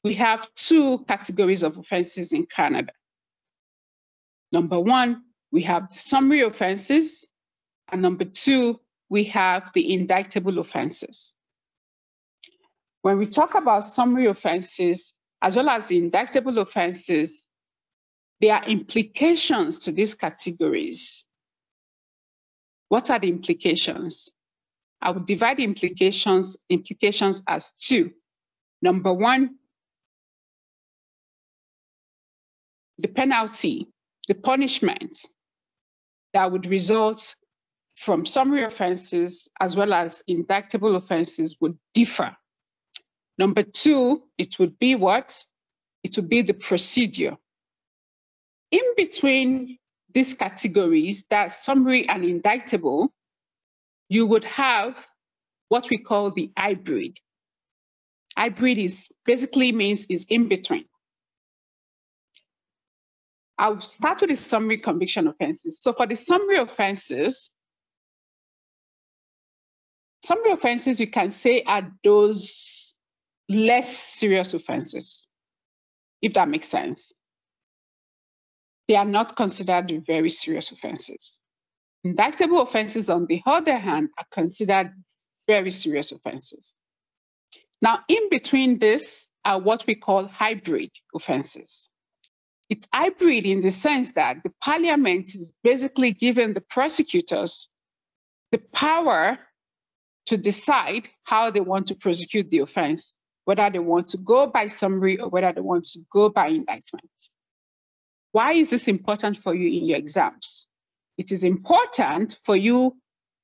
we have 2 categories of offenses in Canada. Number 1, we have the summary offenses, and number 2, we have the indictable offenses. When we talk about summary offenses, as well as the indictable offenses, there are implications to these categories. What are the implications? I would divide the implications as 2. Number 1, the penalty, the punishment that would result from summary offenses as well as indictable offenses would differ. Number 2, it would be what? It would be the procedure. In between these categories, that summary and indictable, you would have what we call the hybrid. Hybrid basically means is in between. I'll start with the summary conviction offenses. So for the summary offenses you can say are those less serious offenses, if that makes sense. They are not considered very serious offenses. Indictable offenses, on the other hand, are considered very serious offenses. Now, in between this are what we call hybrid offenses. It's hybrid in the sense that the parliament is basically giving the prosecutors the power to decide how they want to prosecute the offense, whether they want to go by summary or whether they want to go by indictment. Why is this important for you in your exams? It is important for you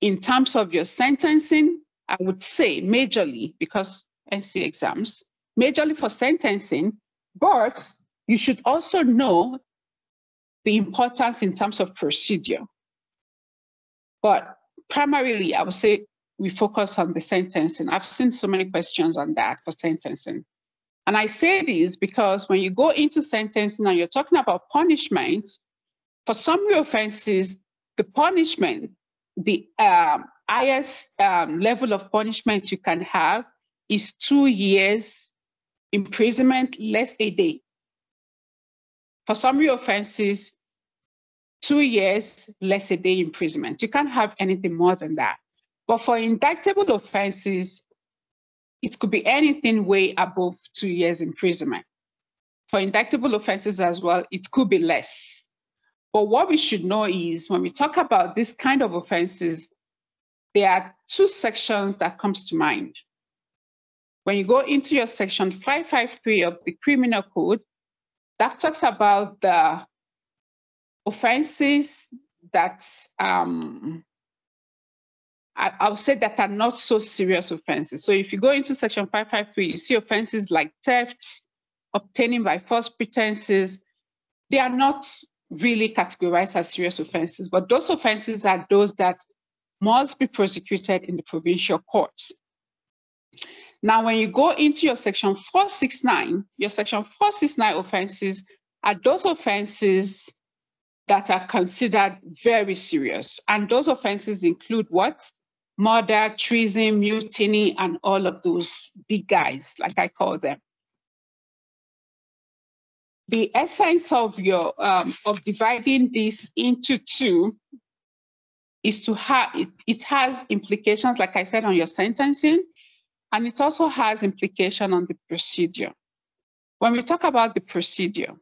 in terms of your sentencing, I would say majorly, because NC exams, majorly for sentencing, but you should also know the importance in terms of procedure. But primarily, I would say we focus on the sentencing. I've seen so many questions on that for sentencing. And I say this because when you go into sentencing and you're talking about punishments, for summary offenses, the punishment, the highest level of punishment you can have is 2 years imprisonment less a day. For summary offenses, 2 years less a day imprisonment. You can't have anything more than that. But for indictable offenses, it could be anything way above 2 years imprisonment. For indictable offenses as well, it could be less. But what we should know is when we talk about this kind of offenses, there are 2 sections that comes to mind. When you go into your section 553 of the Criminal Code, that talks about the offenses that I'll say that are not so serious offenses. So if you go into section 553, you see offenses like theft, obtaining by false pretenses. They are not really categorized as serious offenses, but those offenses are those that must be prosecuted in the provincial courts. Now, when you go into your section 469, your section 469 offenses are those offenses that are considered very serious. And those offenses include what? Murder, treason, mutiny, and all of those big guys, like I call them. The essence of your of dividing this into 2 is to have it has implications, like I said, on your sentencing, and it also has implication on the procedure. When we talk about the procedure,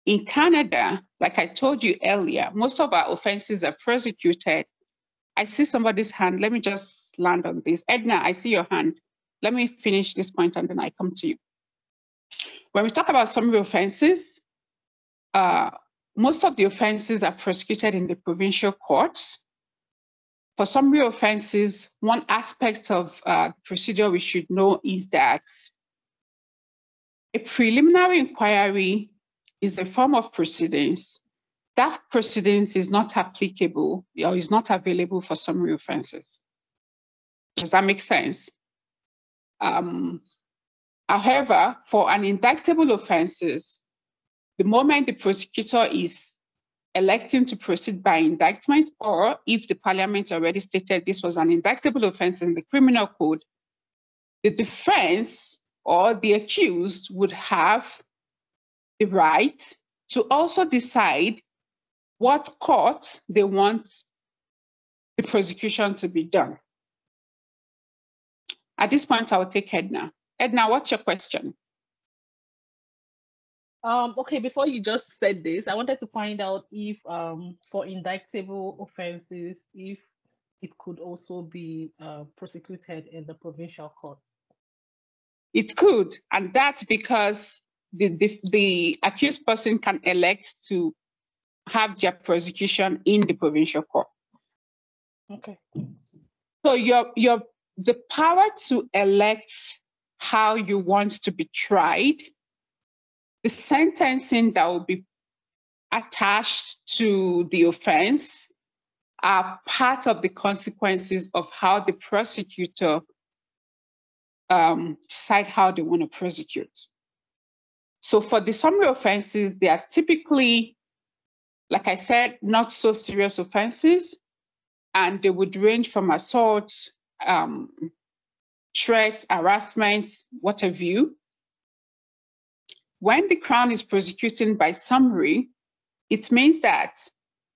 in Canada, like I told you earlier, most of our offenses are prosecuted. I see somebody's hand. Let me just land on this. Edna, I see your hand. Let me finish this point and then I come to you. When we talk about summary offenses, most of the offenses are prosecuted in the provincial courts. For summary offenses, one aspect of procedure we should know is that a preliminary inquiry is a form of proceedings. That proceedings is not applicable or is not available for summary offenses. Does that make sense? However, for an indictable offenses, the moment the prosecutor is electing to proceed by indictment, or if the parliament already stated this was an indictable offense in the criminal code, the defense or the accused would have the right to also decide what court they want the prosecution to be done. At this point, I will take Edna. Edna, what's your question? Okay, before you just said this, I wanted to find out if for indictable offenses, if it could also be prosecuted in the provincial courts. It could, and that's because the accused person can elect to have their prosecution in the provincial court. Okay. So the power to elect how you want to be tried, the sentencing that will be attached to the offense are part of the consequences of how the prosecutor decide how they want to prosecute. So for the summary offenses, they are typically, like I said, not so serious offenses, and they would range from assault, threat, harassment, what have you. When the Crown is prosecuting by summary, it means that,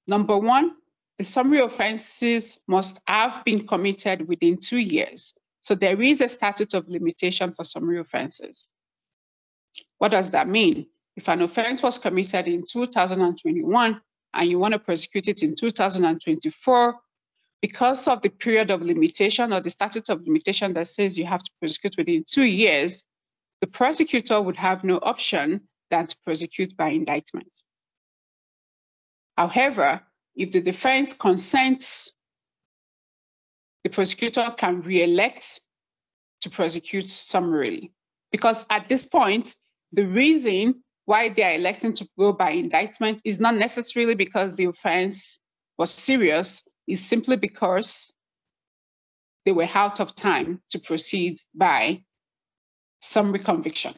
number one, the summary offenses must have been committed within 2 years. So there is a statute of limitation for summary offenses. What does that mean? If an offense was committed in 2021 and you want to prosecute it in 2024, because of the period of limitation or the statute of limitation that says you have to prosecute within 2 years, the prosecutor would have no option than to prosecute by indictment. However, if the defense consents, the prosecutor can re-elect to prosecute summarily. Because at this point, the reason why they are electing to go by indictment is not necessarily because the offense was serious, it's simply because they were out of time to proceed by summary conviction.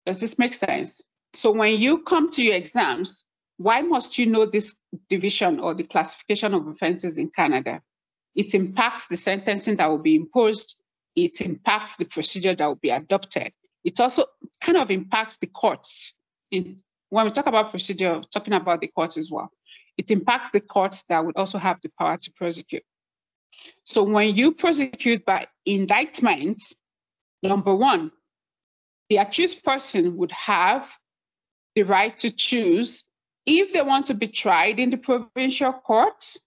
Does this make sense? So when you come to your exams, why must you know this division or the classification of offenses in Canada? It impacts the sentencing that will be imposed. It impacts the procedure that will be adopted. It also kind of impacts the courts. When we talk about procedure, we're talking about the courts as well. It impacts the courts that would also have the power to prosecute. So when you prosecute by indictment, number one, the accused person would have the right to choose if they want to be tried in the provincial courts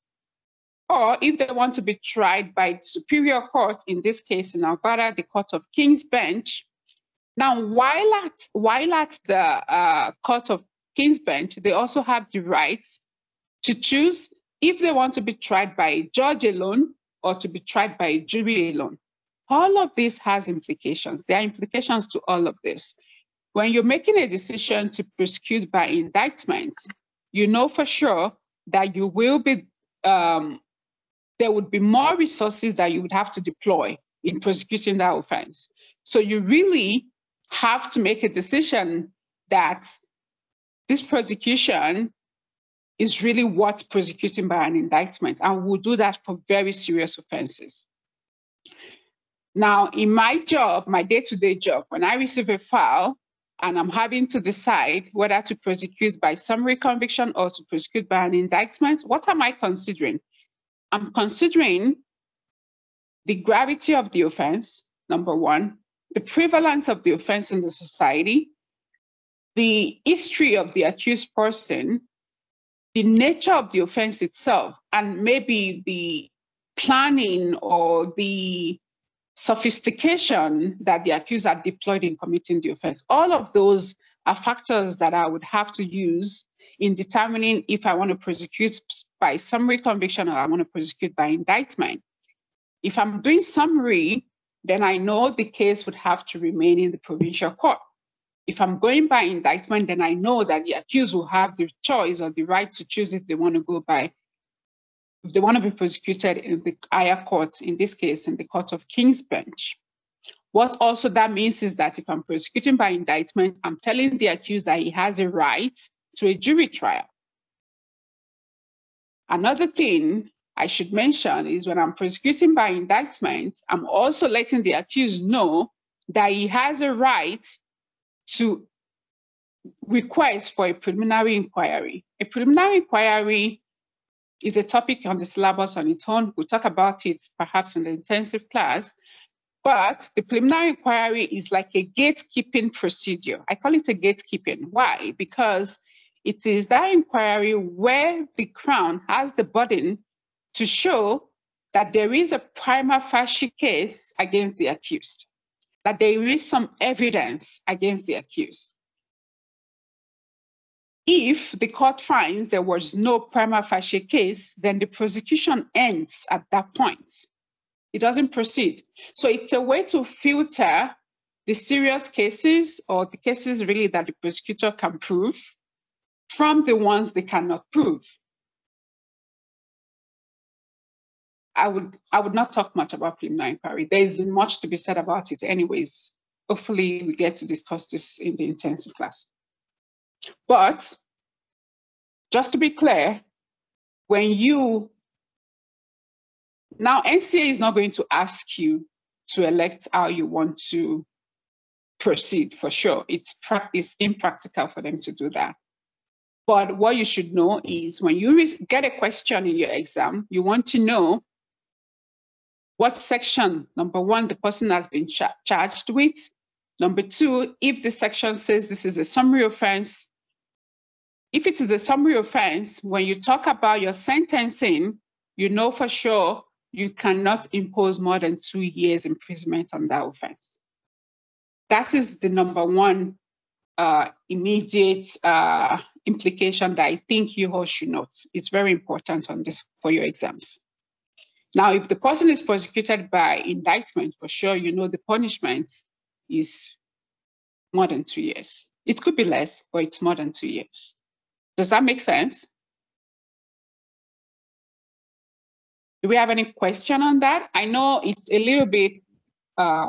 or if they want to be tried by the superior court, in this case in Alberta, the Court of King's Bench. Now, while at the Court of King's Bench, they also have the right to choose if they want to be tried by a judge alone or to be tried by a jury alone. All of this has implications. There are implications to all of this. When you're making a decision to prosecute by indictment, you know for sure that you will be, there would be more resources that you would have to deploy in prosecuting that offense. So you really have to make a decision that this prosecution is really worth prosecuting by an indictment, and we'll do that for very serious offenses. Now, in my job, my day-to-day job, when I receive a file and I'm having to decide whether to prosecute by summary conviction or to prosecute by an indictment, what am I considering? I'm considering the gravity of the offense, number one, the prevalence of the offense in the society, the history of the accused person, the nature of the offense itself, and maybe the planning or the sophistication that the accused had deployed in committing the offense. All of those are factors that I would have to use in determining if I want to prosecute by summary conviction or I want to prosecute by indictment. If I'm doing summary, then I know the case would have to remain in the provincial court. If I'm going by indictment, then I know that the accused will have the choice or the right to choose if they want to go by, if they want to be prosecuted in the higher court, in this case, in the Court of King's Bench. What also that means is that if I'm prosecuting by indictment, I'm telling the accused that he has a right to a jury trial. Another thing I should mention is when I'm prosecuting by indictment, I'm also letting the accused know that he has a right to request for a preliminary inquiry. A preliminary inquiry is a topic on the syllabus on its own. We'll talk about it perhaps in the intensive class, but the preliminary inquiry is like a gatekeeping procedure. I call it a gatekeeping. Why? Because it is that inquiry where the Crown has the burden to show that there is a prima facie case against the accused, that there is some evidence against the accused. If the court finds there was no prima facie case, then the prosecution ends at that point. It doesn't proceed. So it's a way to filter the serious cases or the cases really that the prosecutor can prove from the ones they cannot prove. I would not talk much about preliminary inquiry. There isn't much to be said about it anyways. Hopefully we get to discuss this in the intensive class. But just to be clear, when you, now NCA is not going to ask you to elect how you want to proceed for sure. It's impractical for them to do that. But what you should know is when you get a question in your exam, you want to know what section, number one, the person has been charged with. Number two, if the section says this is a summary offense, if it is a summary offense, when you talk about your sentencing, you know for sure you cannot impose more than 2 years imprisonment on that offense. That is the number one immediate implication that I think you all should note. It's very important on this for your exams. Now, if the person is prosecuted by indictment, for sure, you know the punishment is more than 2 years. It could be less, but it's more than 2 years. Does that make sense? Do we have any question on that? I know it's a little bit, I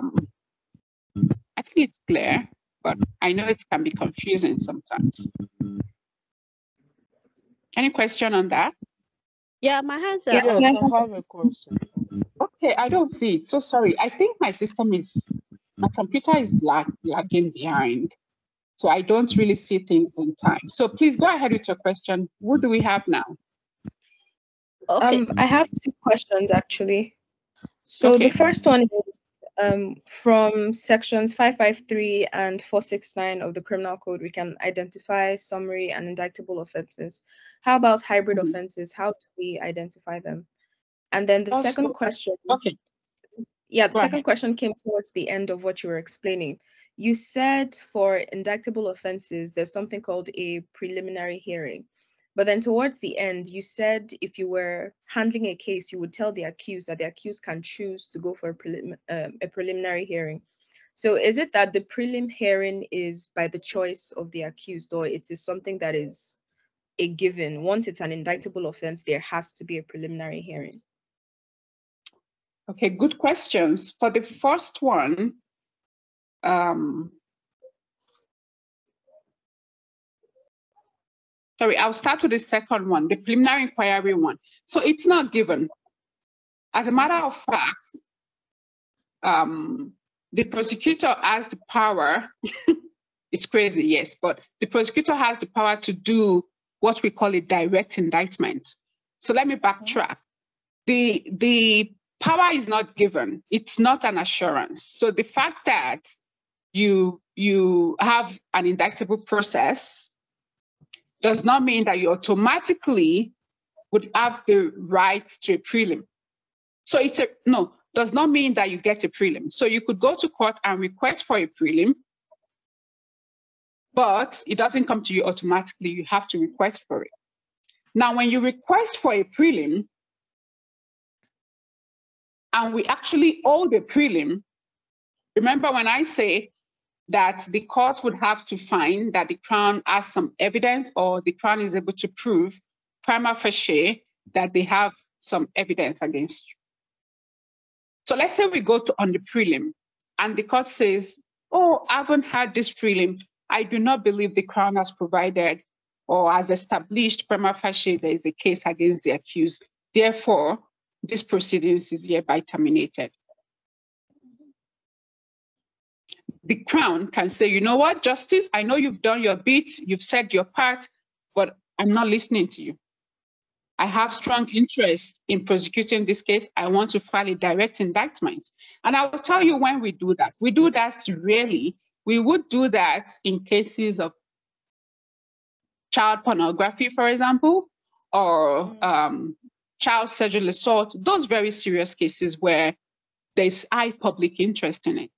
think it's clear, but I know it can be confusing sometimes. Any question on that? Yeah, my hands are Yes, up. I have a question. Okay, I don't see it. So sorry. I think my system is, my computer is lagging behind. So I don't really see things in time. So please go ahead with your question. What do we have now? Okay. I have two questions actually. So Okay. the first one is from sections 553 and 469 of the Criminal Code, we can identify summary and indictable offenses. How about hybrid offenses? How do we identify them? And then the second question. Okay. Yeah, the Go second ahead. question came towards the end of what you were explaining. You said for indictable offenses, there's something called a preliminary hearing. But then towards the end, you said if you were handling a case, you would tell the accused that the accused can choose to go for a preliminary hearing. So is it that the prelim hearing is by the choice of the accused, or it is something that is a given? Once it's an indictable offense, there has to be a preliminary hearing. Okay, good questions. For the first one, sorry, I'll start with the second one, the preliminary inquiry one. So it's not given. As a matter of fact, the prosecutor has the power, it's crazy, yes, but the prosecutor has the power to do what we call a direct indictment. So let me backtrack. The power is not given. It's not an assurance. So the fact that you have an indictable process does not mean that you automatically would have the right to a prelim. So does not mean that you get a prelim. So you could go to court and request for a prelim, but it doesn't come to you automatically. You have to request for it. Now, when you request for a prelim, and we actually hold a prelim, remember when I say that the court would have to find that the Crown has some evidence, or the Crown is able to prove prima facie that they have some evidence against you. So let's say we go on the prelim and the court says, oh, I haven't had this prelim. I do not believe the Crown has provided or has established prima facie there is a case against the accused. Therefore, this proceedings is hereby terminated. The Crown can say, you know what, Justice, I know you've done your bit, you've said your part, but I'm not listening to you. I have strong interest in prosecuting this case. I want to file a direct indictment. And I will tell you when we do that. We do that rarely. We would do that in cases of child pornography, for example, or child sexual assault, those very serious cases where there's high public interest in it.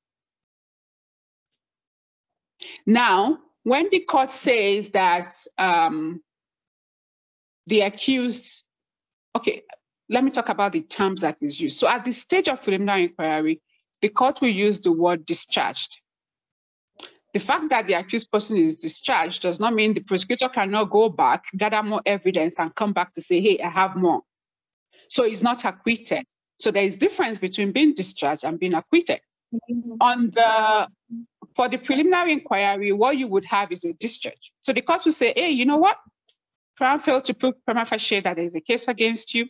Now, when the court says that the accused, okay, let me talk about the terms that is used. So at the stage of preliminary inquiry, the court will use the word discharged. The fact that the accused person is discharged does not mean the prosecutor cannot go back, gather more evidence, and come back to say, hey, I have more. So he's not acquitted. So there is difference between being discharged and being acquitted. For the preliminary inquiry, what you would have is a discharge. So the court will say, hey, you know what? Crown failed to prove prima facie that there is a case against you,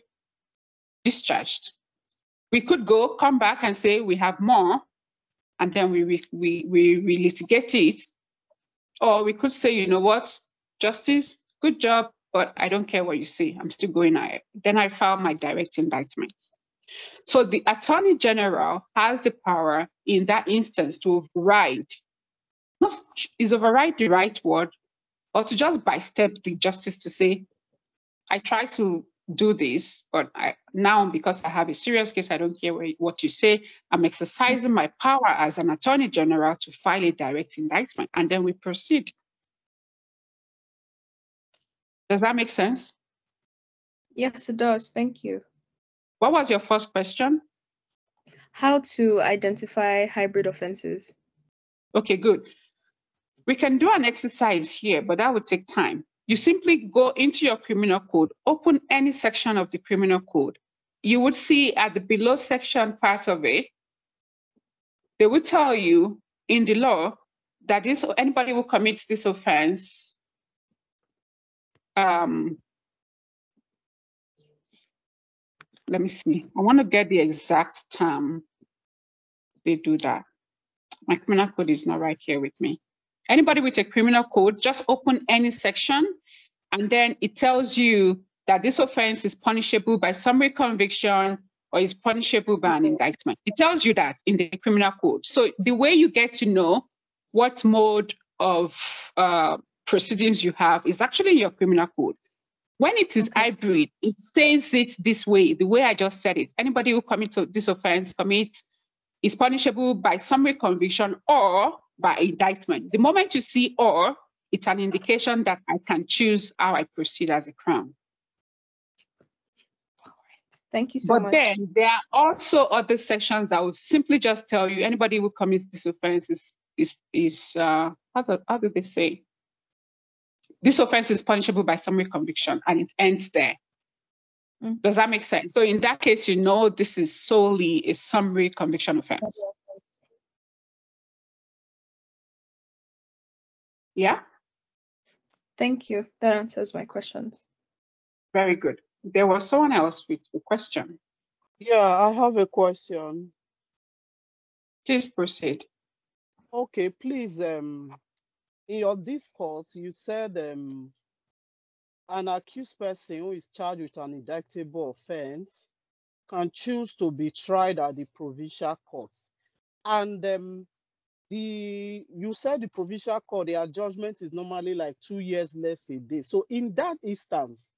discharged. We could come back and say we have more, and then we litigate it. Or we could say, you know what, Justice, good job, but I don't care what you say. I'm still going ahead. Then I file my direct indictment. So the Attorney General has the power in that instance to override, not is override the right word, or to just bystep the justice to say, I try to do this, but now because I have a serious case, I don't care what you say. I'm exercising my power as an Attorney General to file a direct indictment, and then we proceed. Does that make sense? Yes, it does. Thank you. What was your first question? How to identify hybrid offenses? Okay, good. We can do an exercise here, but that would take time. You simply go into your criminal code, open any section of the criminal code. You would see at the below section part of it, they will tell you in the law that anybody who commits this offense, let me see. I want to get the exact term they do that. My criminal code is not right here with me. Anybody with a criminal code, just open any section, and then it tells you that this offense is punishable by summary conviction or is punishable by an indictment. It tells you that in the criminal code. So the way you get to know what mode of proceedings you have is actually in your criminal code. When it is hybrid, it says it this way, the way I just said it. Anybody who commits this offense is punishable by summary conviction or by indictment. The moment you see or, it's an indication that I can choose how I proceed as a crown. Thank you so much. But then there are also other sections that will simply just tell you anybody who commits this offense is how do they say? This offense is punishable by summary conviction, and it ends there. Does that make sense? So in that case, you know this is solely a summary conviction offense. Yeah? Thank you. That answers my questions. Very good. There was someone else with a question. Yeah, I have a question. Please proceed. Okay, please, in your discourse, you said an accused person who is charged with an indictable offense can choose to be tried at the provincial courts. And you said the provincial court, their judgment is normally like 2 years less a day. So in that instance,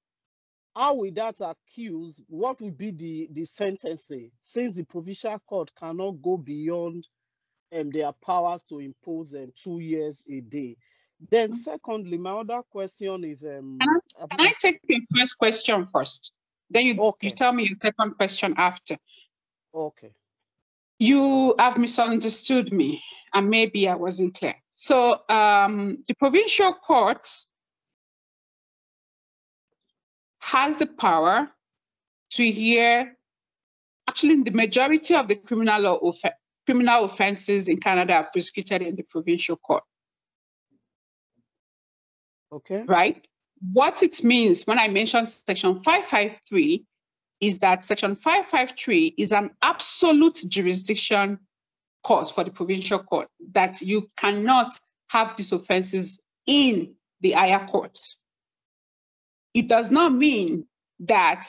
how will that accused, what will be the sentencing, since the provincial court cannot go beyond their powers to impose 2 years a day? Then secondly, my other question is... Can I take your first question first? Then you tell me your second question after. Okay. You have misunderstood me, and maybe I wasn't clear. So the provincial court has the power to hear, actually the majority of the criminal offenses in Canada are prosecuted in the provincial court. Okay. Right? What it means when I mention section 553 is that section 553 is an absolute jurisdiction court for the provincial court, that you cannot have these offenses in the higher courts. It does not mean that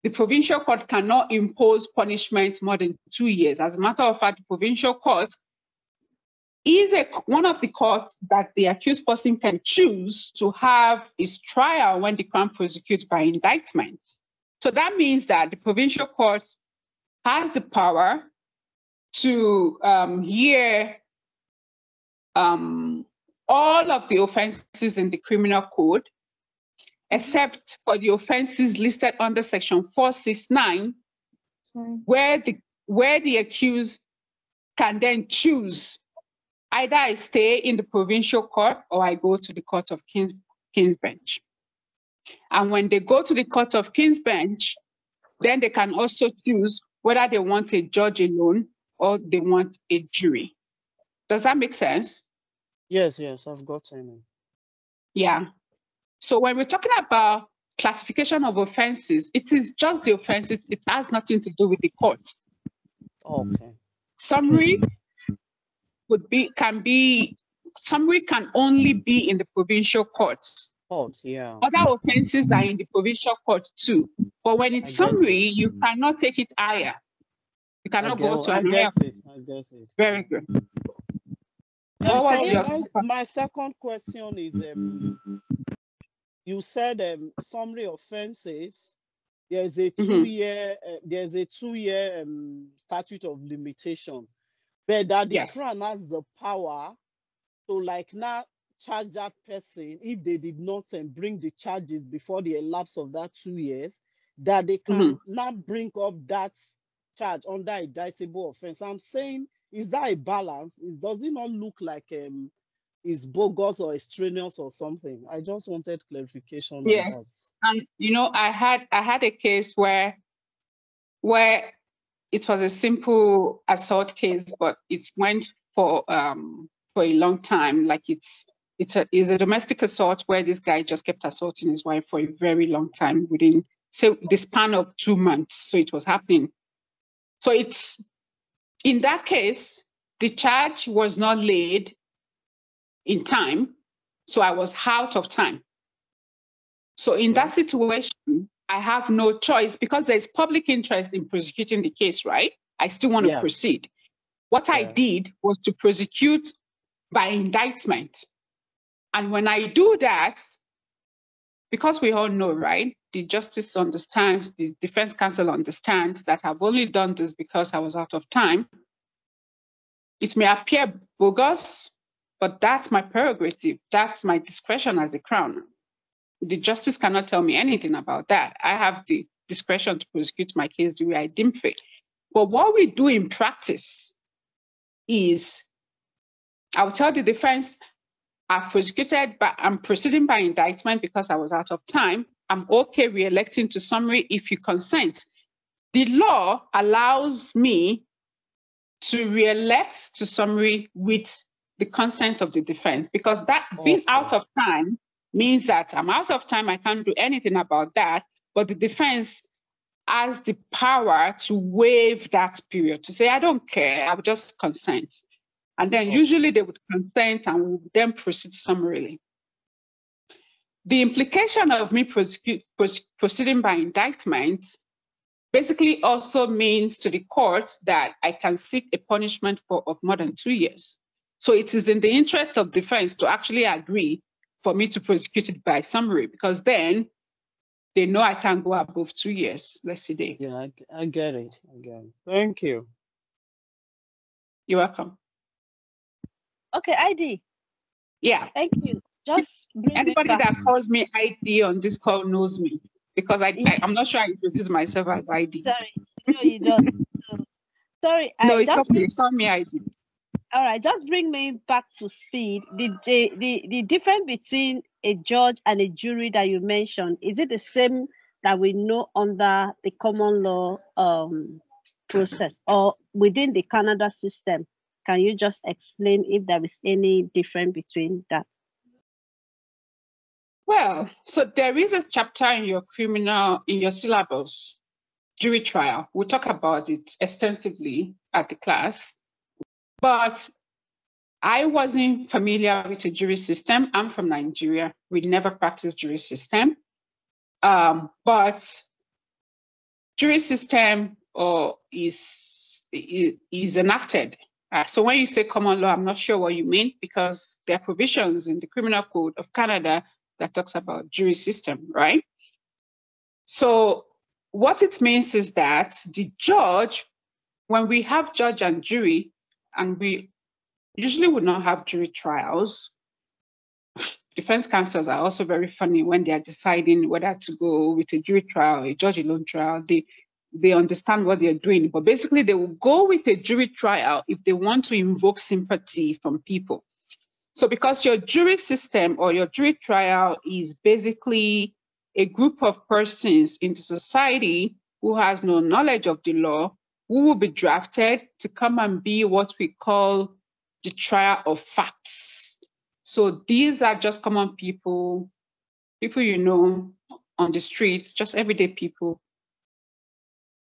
the provincial court cannot impose punishment more than 2 years. As a matter of fact, the provincial court is one of the courts that the accused person can choose to have his trial when the Crown prosecutes by indictment. So that means that the provincial court has the power to hear all of the offenses in the criminal code, except for the offenses listed under section 469, where the accused can then choose either I stay in the provincial court or I go to the Court of King's Bench. And when they go to the Court of King's Bench, then they can also choose whether they want a judge alone or they want a jury. Does that make sense? Yes, I've gotten it. Yeah. So when we're talking about classification of offenses, it is just the offenses. It has nothing to do with the courts. Okay. Summary can only be in the provincial courts. Court, yeah. Other offenses are in the provincial court too. But when it's I get summary, it. you cannot take it higher. You cannot go to an higher. I get it. Very good. What was So your my second question is, you said summary offenses. There's a two-year statute of limitation, but that the Crown has the power to like now charge that person if they did not bring the charges before the elapse of that 2 years, that they can now bring up that charge under indictable offense. I'm saying, is that a balance? Does it not look like is bogus or extraneous or something? I just wanted clarification on that. Yes, and you know, I had a case where it was a simple assault case, but it went for a long time. Like it's a domestic assault where this guy just kept assaulting his wife for a very long time within the span of 2 months. So it was happening. So it's in that case, the charge was not laid in time, so I was out of time. So in that situation, I have no choice because there's public interest in prosecuting the case, right? I still want to proceed. What I did was to prosecute by indictment. And when I do that, because we all know, right? The justice understands, the defense counsel understands that I've only done this because I was out of time. It may appear bogus, but that's my prerogative. That's my discretion as a Crown. The justice cannot tell me anything about that. I have the discretion to prosecute my case the way I deem fit. But what we do in practice is, I'll tell the defense, I've prosecuted, but I'm proceeding by indictment because I was out of time. I'm okay re-electing to summary if you consent. The law allows me to re-elect to summary with the consent of the defense, because that being out of time means that I'm out of time, I can't do anything about that, but the defense has the power to waive that period, to say, I don't care, I will just consent. And then usually they would consent and we would then proceed summarily. The implication of me proceeding by indictment basically also means to the court that I can seek a punishment of more than 2 years. So it is in the interest of defense to actually agree for me to prosecute it by summary, because then they know I can't go above 2 years, let's say they. Yeah, I get it. Thank you. You're welcome. Okay, ID. Yeah. Thank you. Just bring anybody me back. that calls me ID on this call knows me, because I'm not sure I introduce myself as ID. Sorry, no, you don't. Sorry, no, it's okay. Call me ID. All right, just bring me back to speed. The difference between a judge and a jury that you mentioned, is it the same that we know under the common law process or within the Canada system? Can you just explain if there is any difference between that? Well, so there is a chapter in your syllabus, jury trial. We'll talk about it extensively at the class, but I wasn't familiar with the jury system. I'm from Nigeria. We never practiced jury system, but jury system is enacted. So when you say common law, I'm not sure what you mean, because there are provisions in the Criminal Code of Canada that talks about jury system, right? So what it means is that the judge, when we have judge and jury, and we usually would not have jury trials, defense counsels are also very funny when they are deciding whether to go with a jury trial, a judge alone trial. They understand what they're doing, but basically they will go with a jury trial if they want to invoke sympathy from people. So because your jury system or your jury trial is basically a group of persons in the society who has no knowledge of the law, who will be drafted to come and be what we call the trial of facts. So these are just common people you know on the streets, just everyday people.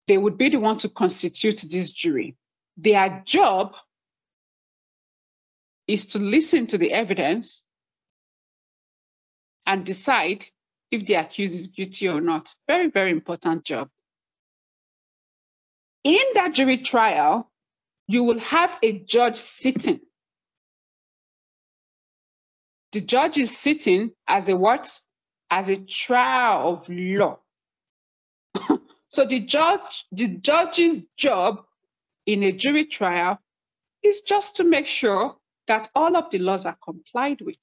They would be the one to constitute this jury. Their job is to listen to the evidence and decide if the accused is guilty or not. Very, very important job. In that jury trial, you will have a judge sitting. The judge is sitting as a what? As a trial of law. So the judge's job in a jury trial is just to make sure that all of the laws are complied with.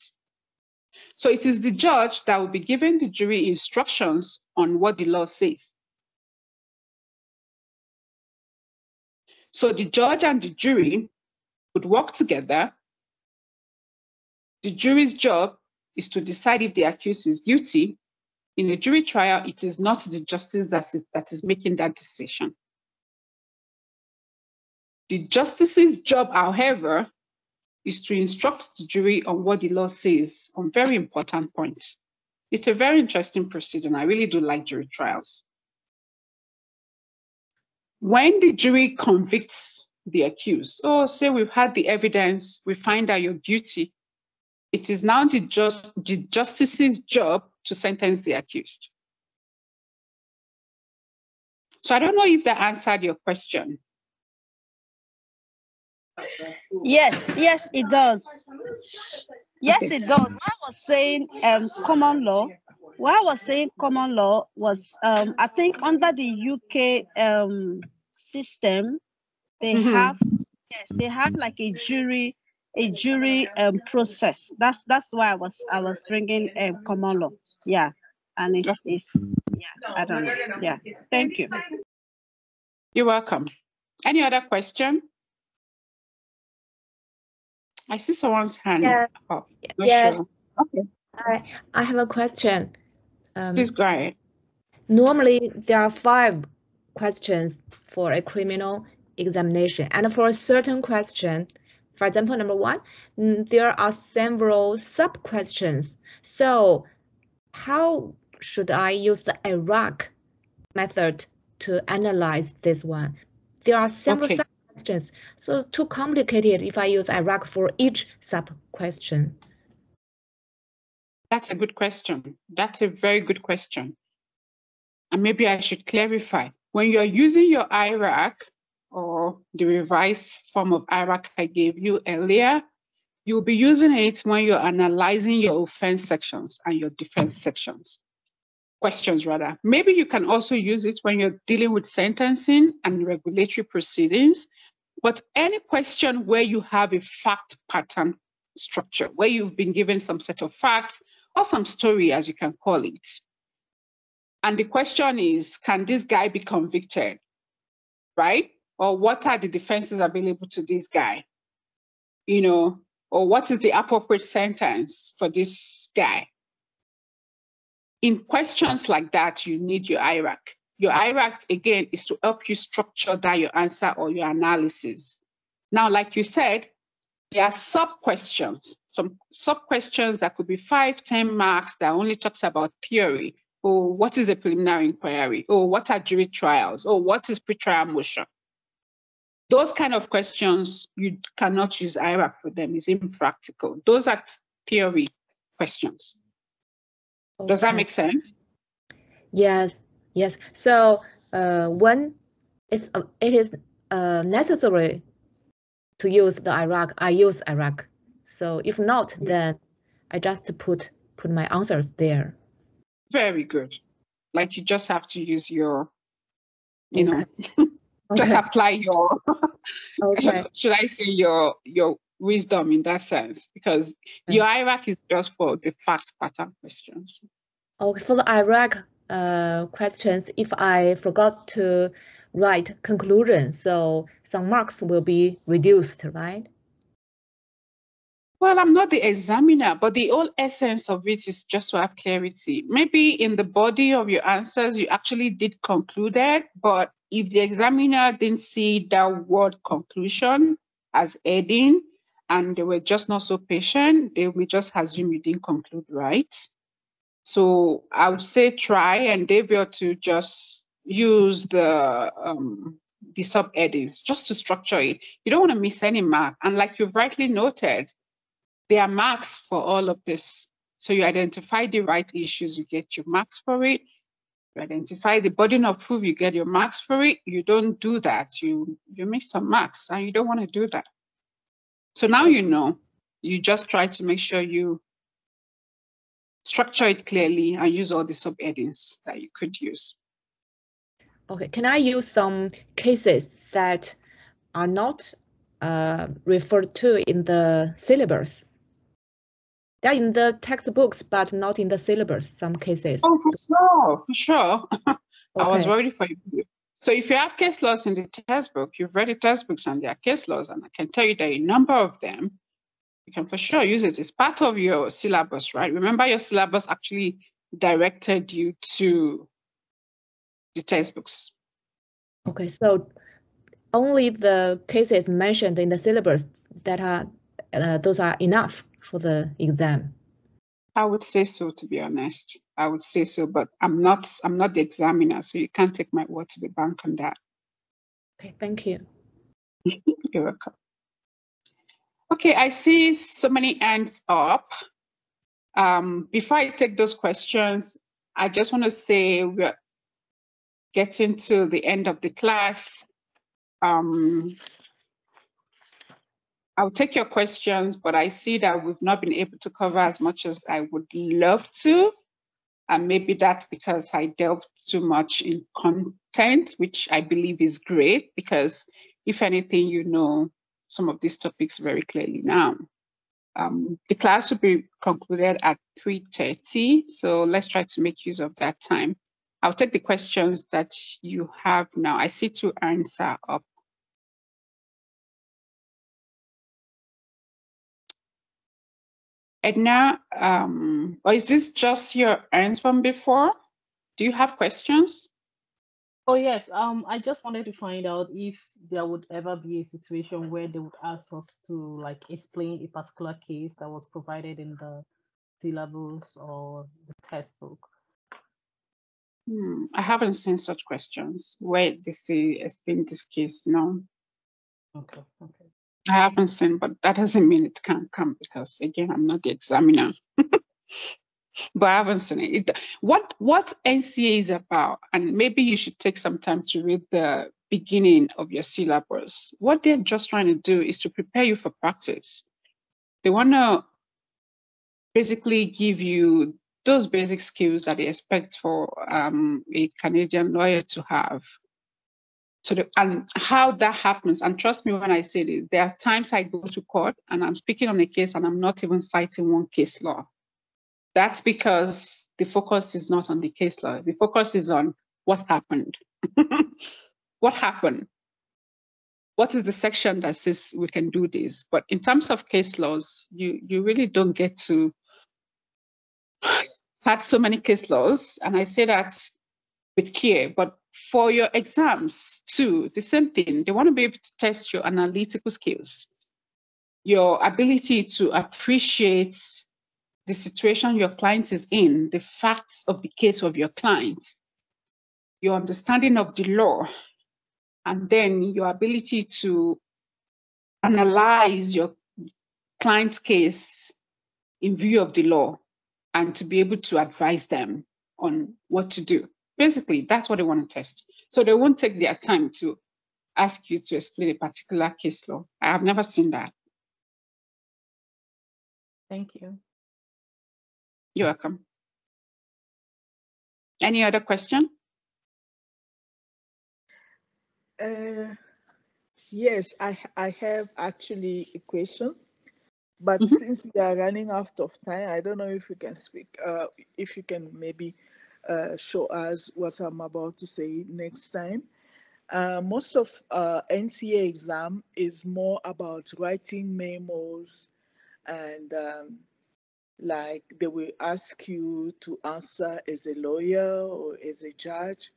So it is the judge that will be giving the jury instructions on what the law says. So the judge and the jury would work together. The jury's job is to decide if the accused is guilty. In a jury trial, it is not the justice that is making that decision. The justice's job, however, is to instruct the jury on what the law says on very important points. It's a very interesting procedure. I really do like jury trials. When the jury convicts the accused, say we've had the evidence, we find that you're guilty, it is now the justice's job to sentence the accused. So I don't know if that answered your question. Yes, it does. Yes, okay. It does. When I was saying common law, was I think under the UK system, they have like a jury process. That's why I was bringing common law. Yeah, and it's I don't know. Yeah, thank you. You're welcome. Any other question? I see someone's hand up. Yes. Sure. Okay. I have a question. Please go ahead. Normally, there are 5 questions for a criminal examination, and for a certain question, for example, number 1, there are several sub-questions. So, how should I use the Iraq method to analyze this one? There are several sub-questions, so too complicated if I use Iraq for each sub-question. That's a good question. That's a very good question. And maybe I should clarify. When you're using your Iraq or the revised form of Iraq I gave you earlier, you'll be using it when you're analyzing your offense sections and your defense questions rather. Maybe you can also use it when you're dealing with sentencing and regulatory proceedings, but any question where you have a fact pattern structure, where you've been given some set of facts or some story, as you can call it. And the question is, can this guy be convicted, right? Or what are the defenses available to this guy? Or what is the appropriate sentence for this guy? In questions like that, you need your IRAC. Your IRAC, again, is to help you structure that your answer or your analysis. Now, like you said, there are sub-questions, some sub-questions that could be 5, 10 marks that only talks about theory. Or what is a preliminary inquiry? Or what are jury trials? Or what is pretrial motion? Those kind of questions, you cannot use IRAC for them. It's impractical. Those are theory questions. Okay. Does that make sense? Yes. So when it is necessary to use the IRAC, I use IRAC. So if not, then I just put my answers there. Very good. Like you just have to use your, just apply your, should I say your wisdom in that sense, because your IRAC is just for the fact pattern questions. Okay, for the IRAC questions, if I forgot to write conclusion, so some marks will be reduced, right? Well, I'm not the examiner, but the whole essence of it is just to have clarity. Maybe in the body of your answers, you actually did concluded, but if the examiner didn't see that word conclusion as adding, and they were just not so patient, they will just assume you didn't conclude right. So I would say try and endeavor to just use the sub-headings just to structure it. You don't want to miss any mark. And like you've rightly noted, there are marks for all of this. So you identify the right issues, you get your marks for it. You identify the burden of proof, you get your marks for it. You don't do that, you miss some marks, and you don't want to do that. So now you know, you just try to make sure you structure it clearly and use all the subheadings that you could use. Okay, can I use some cases that are not referred to in the syllabus? They're in the textbooks, but not in the syllabus, some cases. Oh, for sure. I was Okay. worried for you. So if you have case laws in the textbook, you've read the textbooks and there are case laws, and I can tell you there are a number of them, you can for sure use it. It's part of your syllabus, right? Remember, your syllabus actually directed you to the textbooks. Okay, so only the cases mentioned in the syllabus that are those are enough for the exam. I would say so, to be honest. I would say so, but I'm not the examiner, so you can't take my word to the bank on that. Okay, thank you. You're welcome. Okay, I see so many hands up. Before I take those questions, I just want to say we're getting to the end of the class. I'll take your questions, but I see that we've not been able to cover as much as I would love to. And maybe that's because I delved too much in content, which I believe is great, because if anything, you know some of these topics very clearly now. The class will be concluded at 3:30, so let's try to make use of that time. I'll take the questions that you have now. I see 2 hands are up. Edna, or is this just your hands from before? Do you have questions? Oh yes, I just wanted to find out if there would ever be a situation where they would ask us to like explain a particular case that was provided in the syllabus or the textbook. I haven't seen such questions where they say explain this case. No. Okay. I haven't seen, but that doesn't mean it can't come, because again, I'm not the examiner. But I haven't seen it. What NCA is about, and maybe you should take some time to read the beginning of your syllabus. What they're just trying to do is to prepare you for practice. They want to basically give you those basic skills that they expect for a Canadian lawyer to have. So and how that happens, and trust me when I say this, there are times I go to court and I'm speaking on a case and I'm not even citing one case law. That's because the focus is not on the case law. The focus is on what happened. What happened? What is the section that says we can do this? But in terms of case laws, you really don't get to have so many case laws. And I say that with care, but for your exams too, the same thing. They want to be able to test your analytical skills, your ability to appreciate the situation your client is in, the facts of the case of your client, your understanding of the law, and then your ability to analyze your client's case in view of the law and to be able to advise them on what to do. Basically, that's what they want to test. So they won't take their time to ask you to explain a particular case law. I have never seen that. Thank you. You're welcome. Any other question? Yes, I have actually a question, but since we are running out of time, I don't know if you can speak. If you can maybe show us what I'm about to say next time. Most of NCA exam is more about writing memos, and like they will ask you to answer as a lawyer or as a judge.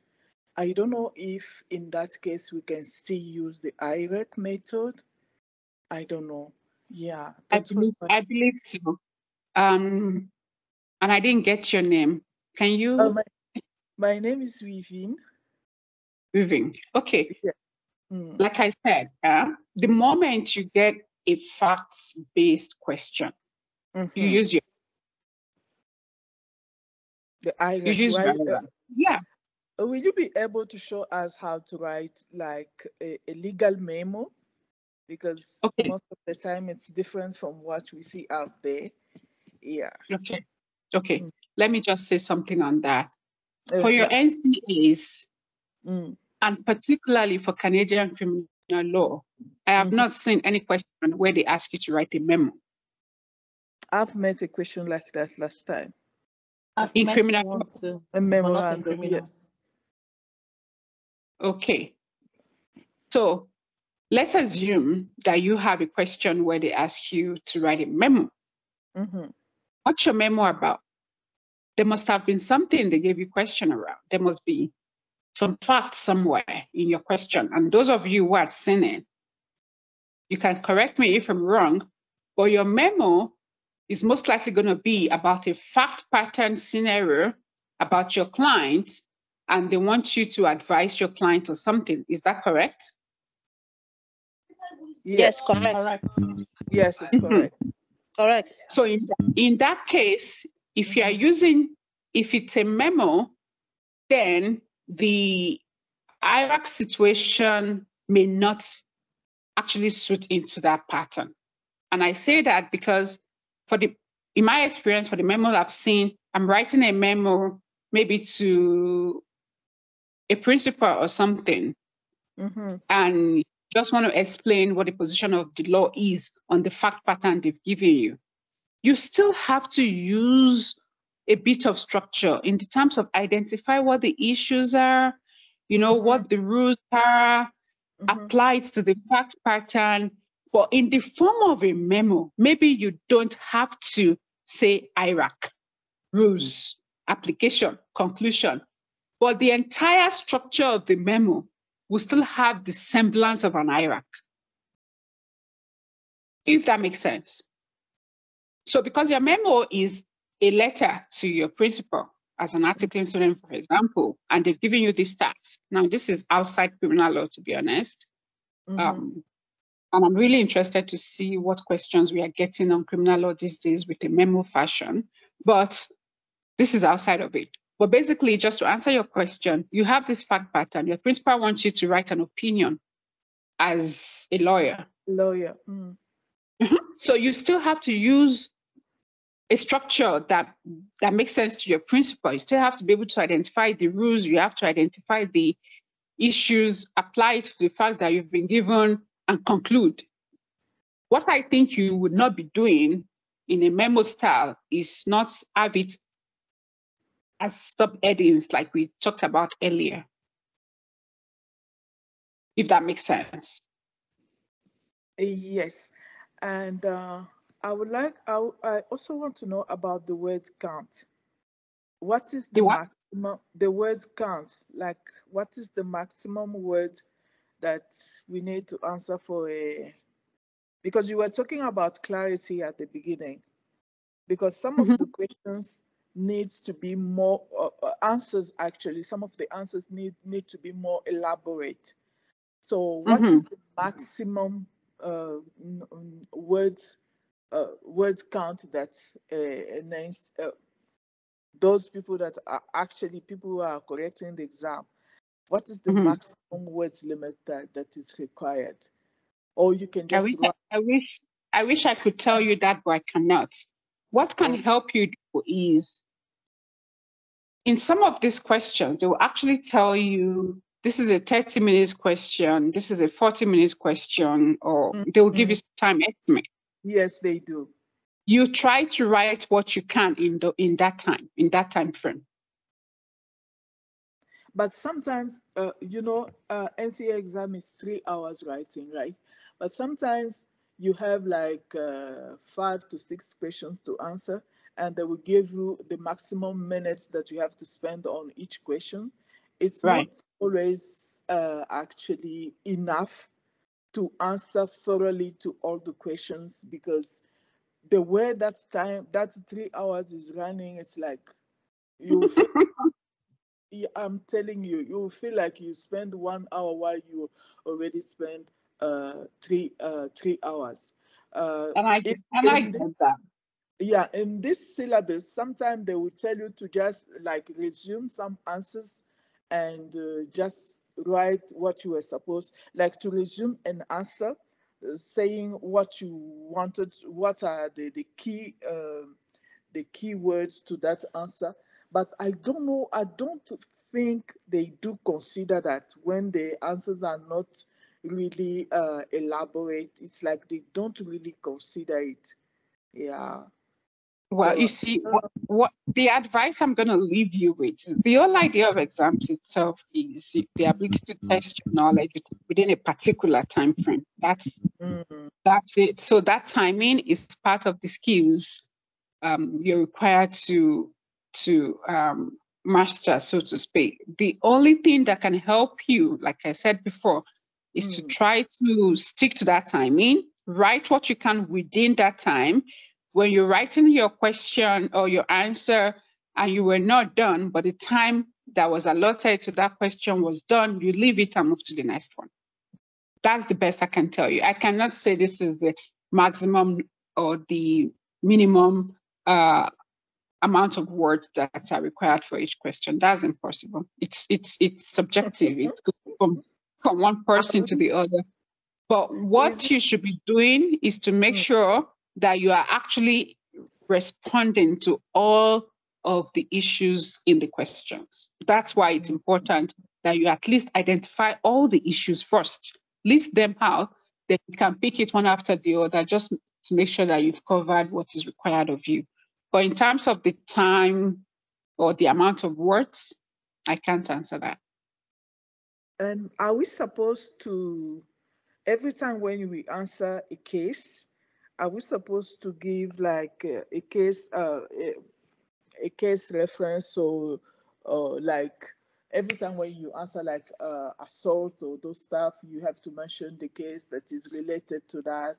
I don't know if in that case we can still use the IREC method. I don't know. Yeah, I believe so. And I didn't get your name. Can you? My name is Vivian. Vivian. Okay. Yeah. Like I said, the moment you get a facts-based question, you use your. The You IRAC. use your IRAC. Yeah. Will you be able to show us how to write like a legal memo? Because Okay. most of the time it's different from what we see out there. Yeah. Okay. Okay. Mm. Let me just say something on that. For your Yeah. NCAs, and particularly for Canadian criminal law, I have not seen any question where they ask you to write a memo. I've met a question like that last time. I've In met criminal one law? too, A but not in memorandum, criminal. yes. Okay. So let's assume that you have a question where they ask you to write a memo. What's your memo about? There must have been something they gave you question around. There must be some fact somewhere in your question. And those of you who have seen it, you can correct me if I'm wrong, but your memo is most likely going to be about a fact pattern scenario about your client, and they want you to advise your client or something. Is that correct? Yes, correct. Correct. Yes, it's correct. Correct. So in that case, if you are using, if it's a memo, then the IRAC situation may not actually suit into that pattern. And I say that because in my experience, for the memo I've seen, I'm writing a memo maybe to a principal or something, and just want to explain what the position of the law is on the fact pattern they've given you. You still have to use a bit of structure in the terms of identify what the issues are, what the rules are, applied to the fact pattern, but in the form of a memo. Maybe you don't have to say IRAC, rules, application, conclusion, but the entire structure of the memo will still have the semblance of an IRAC, if that makes sense. So because your memo is a letter to your principal as an articling student, for example, and they've given you these tasks. Now, this is outside criminal law, to be honest. And I'm really interested to see what questions we are getting on criminal law these days with a memo fashion, but this is outside of it. But basically, just to answer your question, you have this fact pattern. Your principal wants you to write an opinion as a lawyer. So you still have to use a structure that makes sense to your principal. You still have to be able to identify the rules. You have to identify the issues, apply it to the fact that you've been given, and conclude. What I think you would not be doing in a memo style is not have it as subheadings like we talked about earlier, if that makes sense. Yes. And I also want to know about the word count. What is the maximum, the word count? Like, what is the maximum word that we need to answer for because you were talking about clarity at the beginning, because some of the questions needs to be more, answers actually, some of the answers need to be more elaborate. So what is the maximum word count that those people that are actually people who are correcting the exam, what is the maximum words limit that is required? Or you can just I wish I could tell you that, but I cannot. What can help you do is, in some of these questions, they will actually tell you, this is a 30 minutes question, this is a 40 minutes question, or they will give you some time estimate. Yes, they do. You try to write what you can in that time frame. But sometimes, NCA exam is 3 hours writing, right? But sometimes you have like 5 to 6 questions to answer, and they will give you the maximum minutes that you have to spend on each question. It's not always actually enough to answer thoroughly to all the questions, because the way that 3 hours is running, it's like you feel, I'm telling you, you feel like you spend 1 hour while you already spend 3 hours. And I get that. Yeah, in this syllabus, sometimes they will tell you to just like resume some answers and just write what you were supposed, like to resume an answer, saying what you wanted, what are the key words to that answer. But I don't know, I don't think they do consider that when the answers are not really elaborate. It's like they don't really consider it. Yeah. Well, you So, see, what the advice I'm going to leave you with, the whole idea of exams itself is the ability to test your knowledge within a particular time frame. That's it. So that timing is part of the skills you're required to master, so to speak. The only thing that can help you, like I said before, is to try to stick to that timing, write what you can within that time. When you're writing your question or your answer and you were not done, but the time that was allotted to that question was done, you leave it and move to the next one. That's the best I can tell you. I cannot say this is the maximum or the minimum amount of words that are required for each question. That's impossible. It's subjective. It goes from one person to the other. But what you should be doing is to make sure that you are actually responding to all of the issues in the questions. That's why it's important that you at least identify all the issues first, list them out, then you can pick it one after the other, just to make sure that you've covered what is required of you. But in terms of the time or the amount of words, I can't answer that. And are we supposed to, every time when we answer a case, are we supposed to give like a case reference? So like every time when you answer like assault or those stuff, you have to mention the case that is related to that.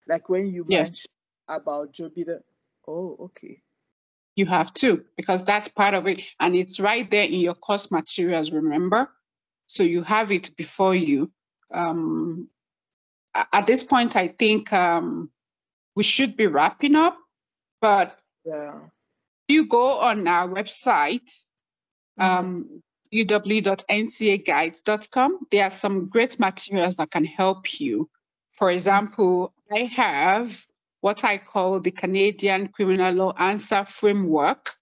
Like when you mention about Jobida. Oh, okay. You have to, because that's part of it. And it's right there in your course materials, remember? So you have it before you. At this point, I think we should be wrapping up, but you go on our website, uw.ncaguides.com. There are some great materials that can help you. For example, I have what I call the Canadian Criminal Law Answer Framework.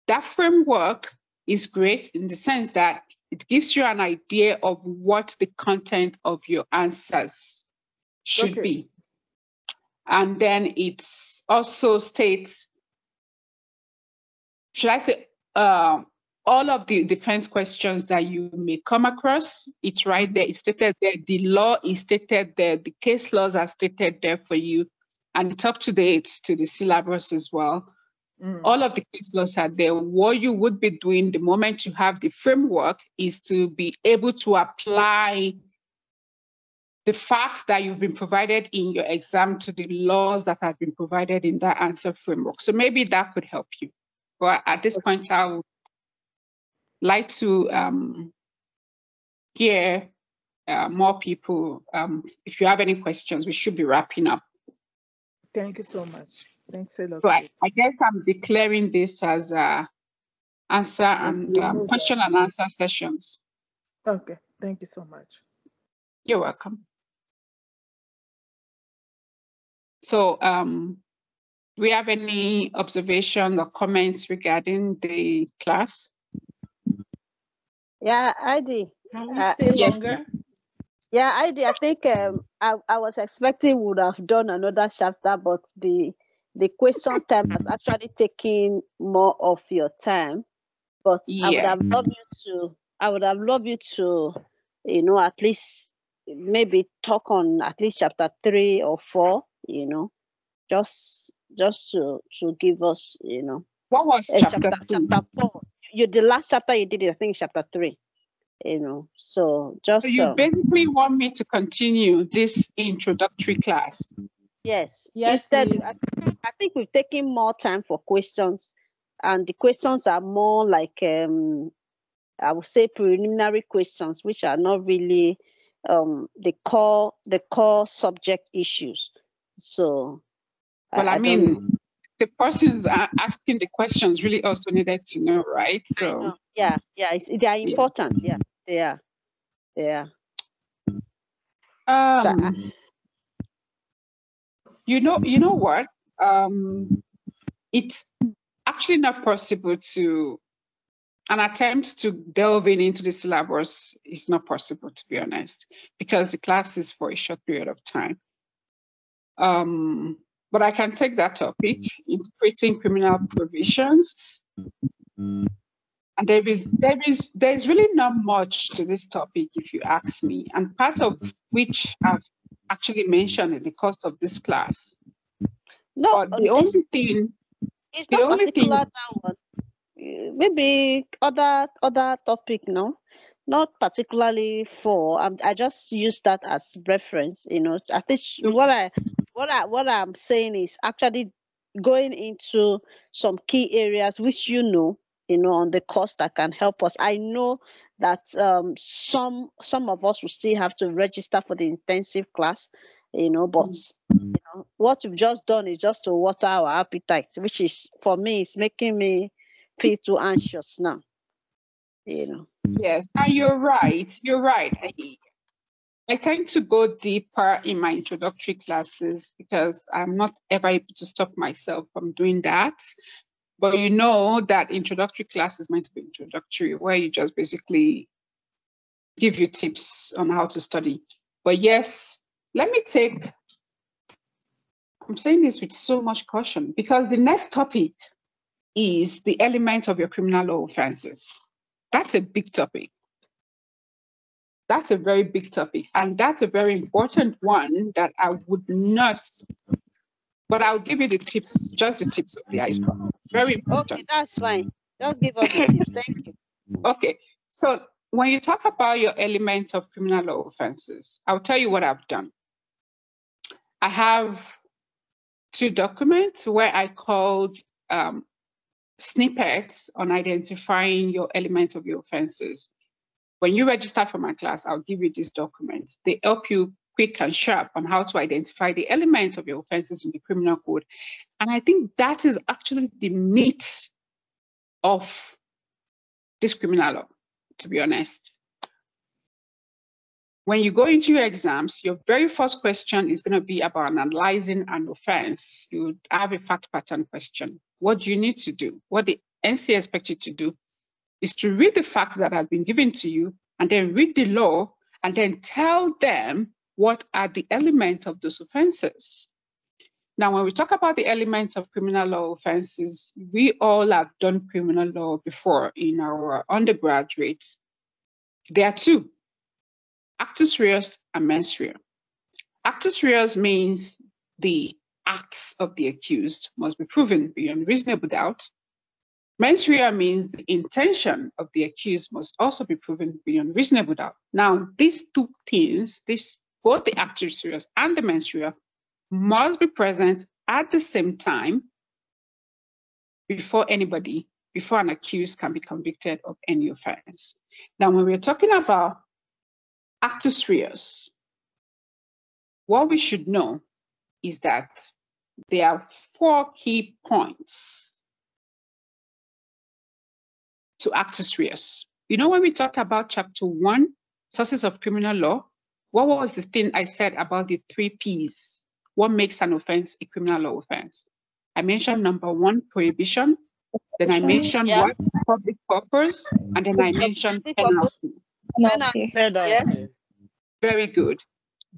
That framework is great in the sense that it gives you an idea of what the content of your answers should be. And then it also states, should I say, all of the defense questions that you may come across. It's right there. It's stated there. The law is stated there. The case laws are stated there for you. And it's up to date to the syllabus as well. All of the case laws are there. What you would be doing the moment you have the framework is to be able to apply the facts that you've been provided in your exam to the laws that have been provided in that answer framework. So maybe that could help you. But at this point, I would like to hear more people. If you have any questions, we should be wrapping up. Thank you so much. Thanks a lot. So I guess I'm declaring this as answer and question and answer sessions. Okay, thank you so much. You're welcome. So do we have any observation or comments regarding the class? Yeah, Ida. Can we stay longer? Yeah, Ida, I think I was expecting we would have done another chapter, but the question time has actually taken more of your time. But I would have loved you to, you know, at least maybe talk on at least chapter 3 or 4, you know, just to give us, you know. What was chapter 4? The last chapter you did, I think chapter 3, you know. So just so you basically want me to continue this introductory class? Yes. Instead, I think we've taken more time for questions, and the questions are more like I would say preliminary questions, which are not really the core subject issues. So well, I mean, the persons are asking the questions really also needed to know, right? I So know. Yeah, they are important. Yeah, they are. They are. So you know what? It's actually not possible to an attempt to delve into the syllabus is not possible, to be honest, because the class is for a short period of time. But I can take that topic, interpreting criminal provisions. And there's really not much to this topic, if you ask me, and part of which I've actually mentioned in the course of this class. no, But the only thing, it's the not only thing, particular that one. Maybe other topic, no, not particularly for. I just use that as reference. You know, I think what I'm saying is actually going into some key areas which you know on the course that can help us. I know that some of us will still have to register for the intensive class, but what you've just done is just to water our appetite, which is for me is making me feel too anxious now. Yes, and you're right. You're right. I tend to go deeper in my introductory classes because I'm not ever able to stop myself from doing that. But you know that introductory class is meant to be introductory, where you just basically give you tips on how to study. But yes, I'm saying this with so much caution because the next topic is the element of your criminal law offenses. That's a big topic. That's a very big topic. And that's a very important one that I would not, but I'll give you the tips, just the tips of the iceberg. Very important. Okay, that's fine. Just give us the tips. Thank you. Okay. So when you talk about your elements of criminal law offenses, I'll tell you what I've done. I have 2 documents where I called snippets on identifying your elements of your offenses. When you register for my class, I'll give you these documents. They help you quick and sharp on how to identify the elements of your offenses in the criminal code. And I think that is actually the meat of this criminal law, to be honest. When you go into your exams, your very first question is going to be about analyzing an offense. You have a fact pattern question. What do you need to do? What the NCA expects you to do is to read the facts that have been given to you and then read the law and then tell them what are the elements of those offenses. Now, when we talk about the elements of criminal law offenses, we all have done criminal law before in our undergraduates. There are 2, actus reus and mens rea. Actus reus means the acts of the accused must be proven beyond reasonable doubt. Mens rea means the intention of the accused must also be proven beyond reasonable doubt. Now, these 2 things, both the actus reus and the mens rea, must be present at the same time before an accused can be convicted of any offense. Now, when we're talking about actus reus, what we should know is that there are 4 key points to actus reus. You know, when we talked about chapter 1, sources of criminal law, what was the thing I said about the 3 Ps? What makes an offense a criminal law offense? I mentioned number 1, prohibition. Then I mentioned what? Public purpose. And then I mentioned penalty. Penalty. Very good.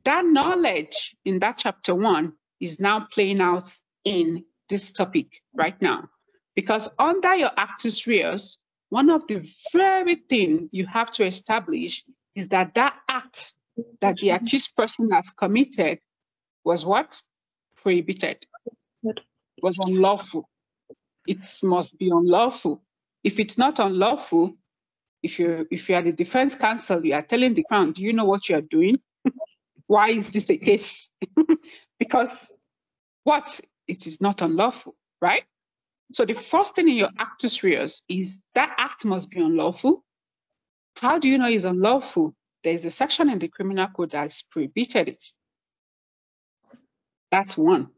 That knowledge in that chapter 1 is now playing out in this topic right now. Because under your actus reus, one of the very things you have to establish is that act that the accused person has committed was what? Prohibited. Was unlawful. It must be unlawful. If it's not unlawful, if you are the defense counsel, you are telling the crown, do you know what you are doing? Why is this the case? Because it is not unlawful, right? So the first thing in your actus reus is that act must be unlawful. How do you know it's unlawful? There's a section in the criminal code that's prohibited it. That's 1.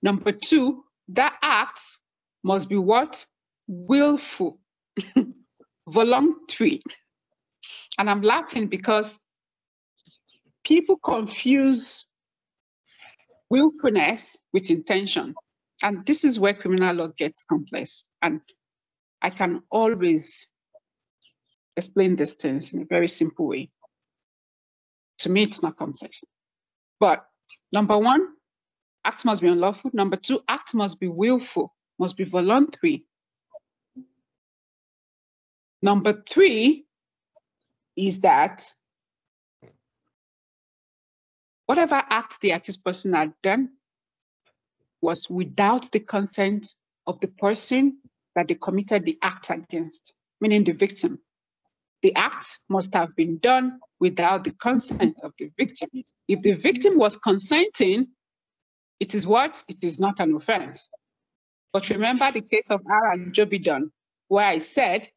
Number 2, that act must be what? Willful, voluntary. And I'm laughing because people confuse willfulness with intention. And this is where criminal law gets complex. And I can always explain these things in a very simple way. To me, it's not complex. But number one, act must be unlawful. Number two, act must be willful, must be voluntary. Number three is that whatever act the accused person had done was without the consent of the person that they committed the act against, meaning the victim. The act must have been done without the consent of the victim. If the victim was consenting, it is what? It is not an offense. But remember the case of R and Jobidon, where I said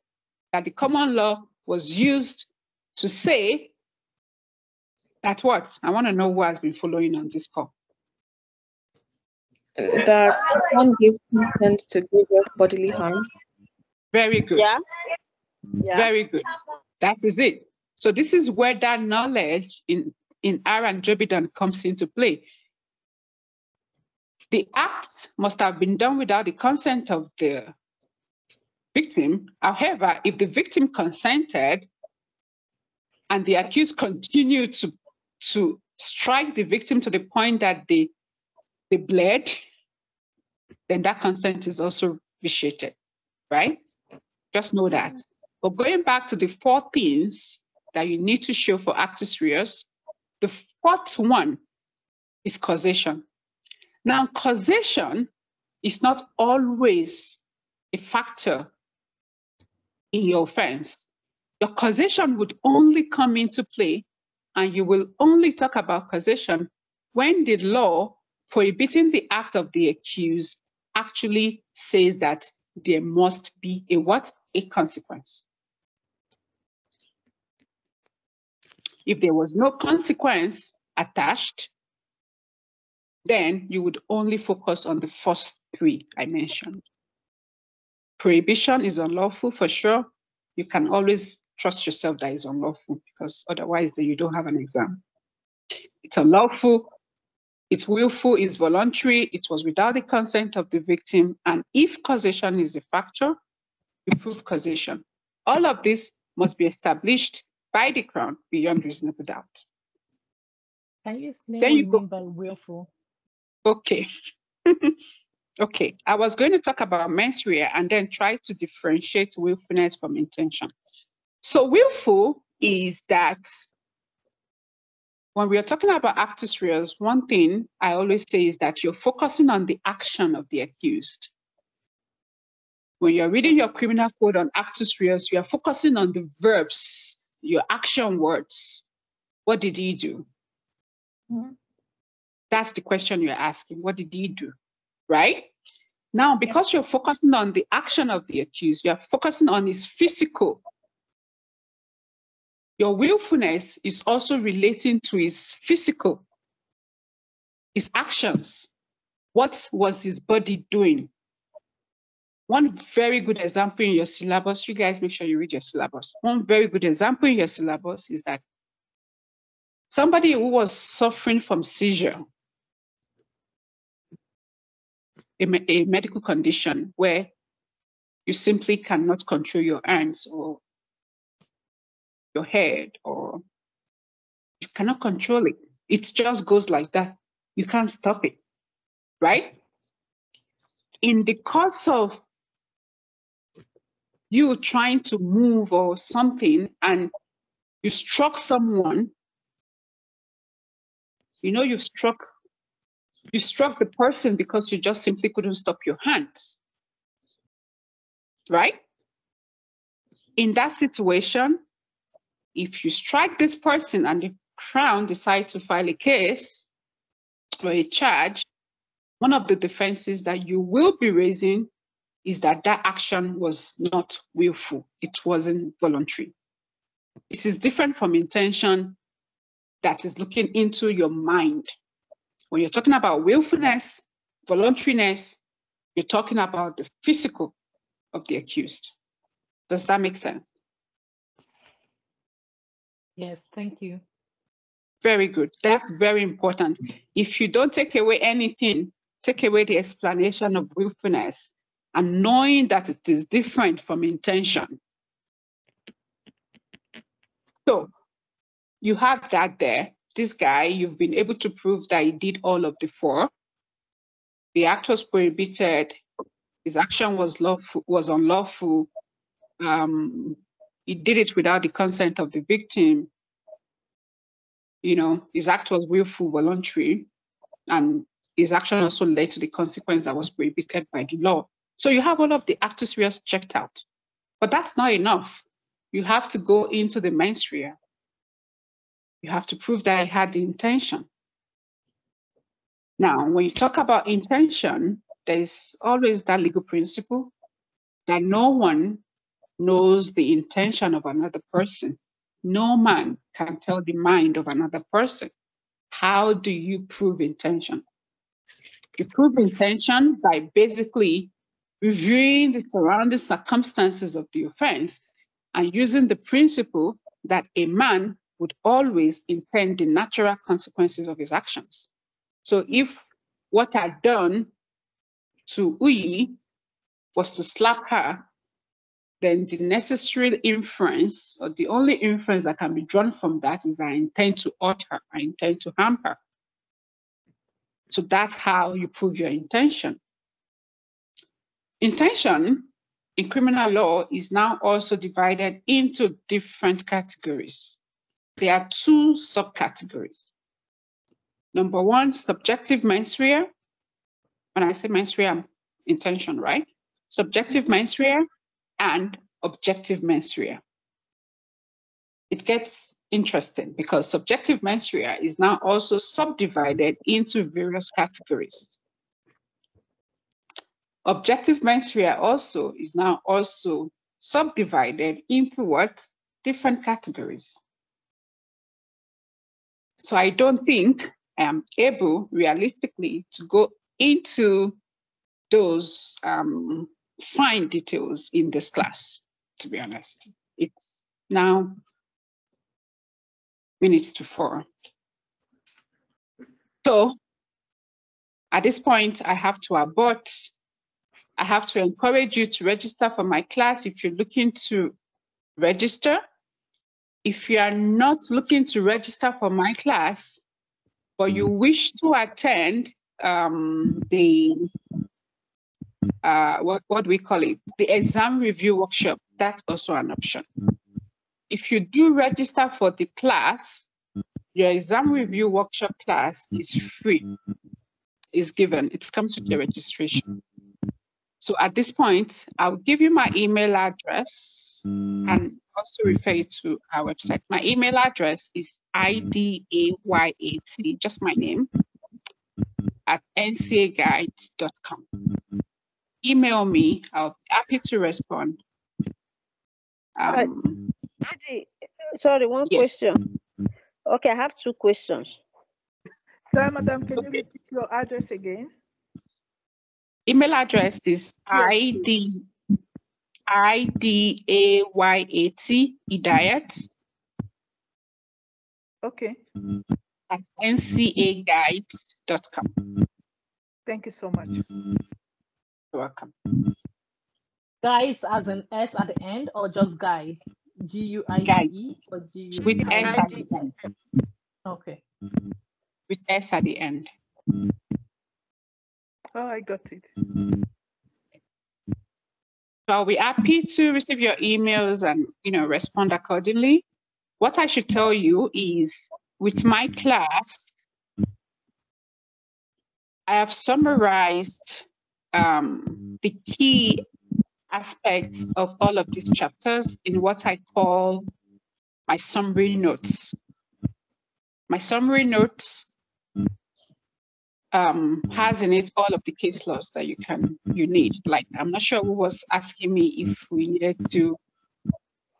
that the common law was used to say that what? I want to know who has been following on this call. That one gives consent to grievous bodily harm. Very good. Yeah. Yeah. Very good. That is it. So this is where that knowledge in R and Jobidon comes into play. The act must have been done without the consent of the victim. However, if the victim consented and the accused continued to strike the victim to the point that they bled, then that consent is also vitiated, right? Just know that. But going back to the 4 things that you need to show for actus reus, the 4th one is causation. Now, causation is not always a factor in your offense. Your causation would only come into play, and you will only talk about causation when the law prohibiting the act of the accused actually says that there must be a what? A consequence. If there was no consequence attached, then you would only focus on the first 3 I mentioned. Prohibition is unlawful for sure. You can always trust yourself that it's unlawful, because otherwise then you don't have an exam. It's unlawful, it's willful, it's voluntary, it was without the consent of the victim, and if causation is a factor, you prove causation. All of this must be established by the Crown beyond reasonable doubt. Can you explain Then what you you go, mean by willful? okay. Okay, I was going to talk about mens rea and then try to differentiate willfulness from intention. So willful is that when we are talking about actus reus, one thing I always say is that you're focusing on the action of the accused. When you're reading your criminal code on actus reus, you are focusing on the verbs, your action words. What did he do? Mm-hmm. That's the question you're asking. What did he do? Right? Now, because you're focusing on the action of the accused, you're focusing on his physical. Your willfulness is also relating to his physical, his actions. What was his body doing? One very good example in your syllabus, you guys make sure you read your syllabus. One very good example in your syllabus is that somebody who was suffering from seizure, a medical condition where you simply cannot control your hands or your head, or you cannot control it. It just goes like that. You can't stop it, right? In the course of you trying to move or something and you struck someone, you know you struck the person because you just simply couldn't stop your hands, right? In that situation, if you strike this person and the Crown decides to file a case or a charge, one of the defenses that you will be raising is that that action was not willful. It wasn't voluntary. It is different from intention that is looking into your mind. When you're talking about willfulness, voluntariness, You're talking about the physical of the accused. Does that make sense? Yes, thank you. Very good. That's very important. If you don't take away anything, take away the explanation of willfulness and knowing that it is different from intention. So you have that there. This guy, you've been able to prove that he did all of the four. The act was prohibited. His action was unlawful. He did it without the consent of the victim. His act was willful, voluntary, and his action also led to the consequence that was prohibited by the law. So you have all of the actus reus checked out. But that's not enough. You have to go into the mens rea. You have to prove that he had the intention. Now, when you talk about intention, there's always that legal principle that no one knows the intention of another person. No man can tell the mind of another person. How do you prove intention? You prove intention by basically reviewing the surrounding circumstances of the offense and using the principle that a man would always intend the natural consequences of his actions. So if what I'd done to Uyi was to slap her, then the necessary inference, or the only inference that can be drawn from that, is I intend to hurt her, I intend to harm her. So that's how you prove your intention. Intention in criminal law is now also divided into different categories. There are two subcategories. Number one, subjective mens rea. When I say mens rea, intention, right? Subjective mens rea and objective mens rea. It gets interesting because subjective mens rea is now also subdivided into various categories. Objective mens rea also is now also subdivided into what? Different categories. So I don't think I am able realistically to go into those fine details in this class, to be honest. It's now minutes to 4. So at this point, I have to abort. I have to encourage you to register for my class if you're looking to register. If you are not looking to register for my class, but you wish to attend what do we call it? The exam review workshop, that's also an option. If you do register for the class, your exam review workshop class is free, is given, it comes with the registration. So at this point, I'll give you my email address and also refer you to our website. My email address is idayat, just my name, at ncaguide.com. Email me, I'll be happy to respond. Sorry, one yes. question. Okay, I have 2 questions. Sorry, madam, can you repeat your address again? Email address is idayat, Idayat. Okay. At ncaguides.com. Thank you so much. You're welcome. Guys as an S at the end, or just guys? G-U-I-D-E or G-U-I-D-E? With S at the end. Okay. With S at the end. Oh, I got it. So I'll be happy to receive your emails and respond accordingly. What I should tell you is, with my class, I have summarized the key aspects of all of these chapters in what I call my summary notes. My summary notes has in it all of the case laws that you need. Like, I'm not sure who was asking me if we needed to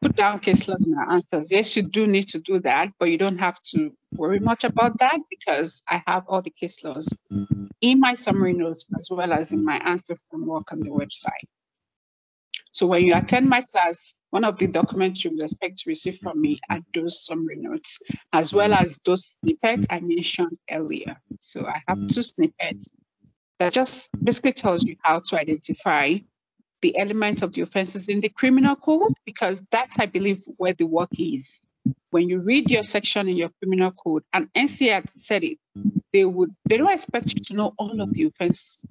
put down case laws in our answers. Yes, you do need to do that, but you don't have to worry much about that because I have all the case laws in my summary notes as well as in my answer framework on the website. So when you attend my class, one of the documents you will expect to receive from me are those summary notes, as well as those snippets I mentioned earlier. So I have 2 snippets that just basically tells you how to identify the elements of the offenses in the criminal code, because that's, I believe, where the work is. When you read your section in your criminal code, and NCA said it, they don't expect you to know all of the offense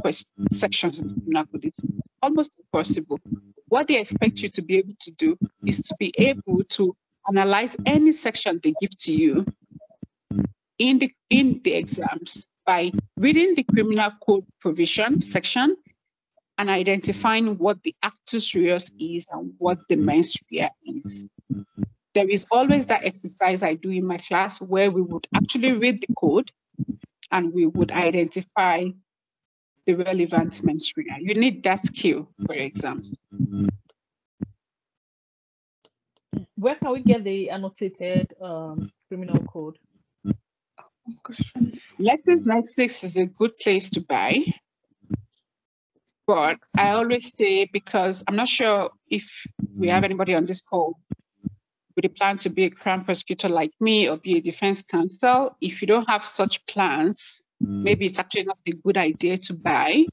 sections in the criminal code. It's almost impossible. What they expect you to be able to do is to be able to analyze any section they give to you in the exams by reading the criminal code provision section and identifying what the actus reus is and what the mens rea is. There is always that exercise I do in my class where we would actually read the code and we would identify the relevant mens rea. You need that skill for exams. Where can we get the annotated criminal code? Lexis 96 is a good place to buy. But I always say, because I'm not sure if we have anybody on this call with a plan to be a crime prosecutor like me or be a defense counsel, if you don't have such plans, maybe it's actually not a good idea to buy.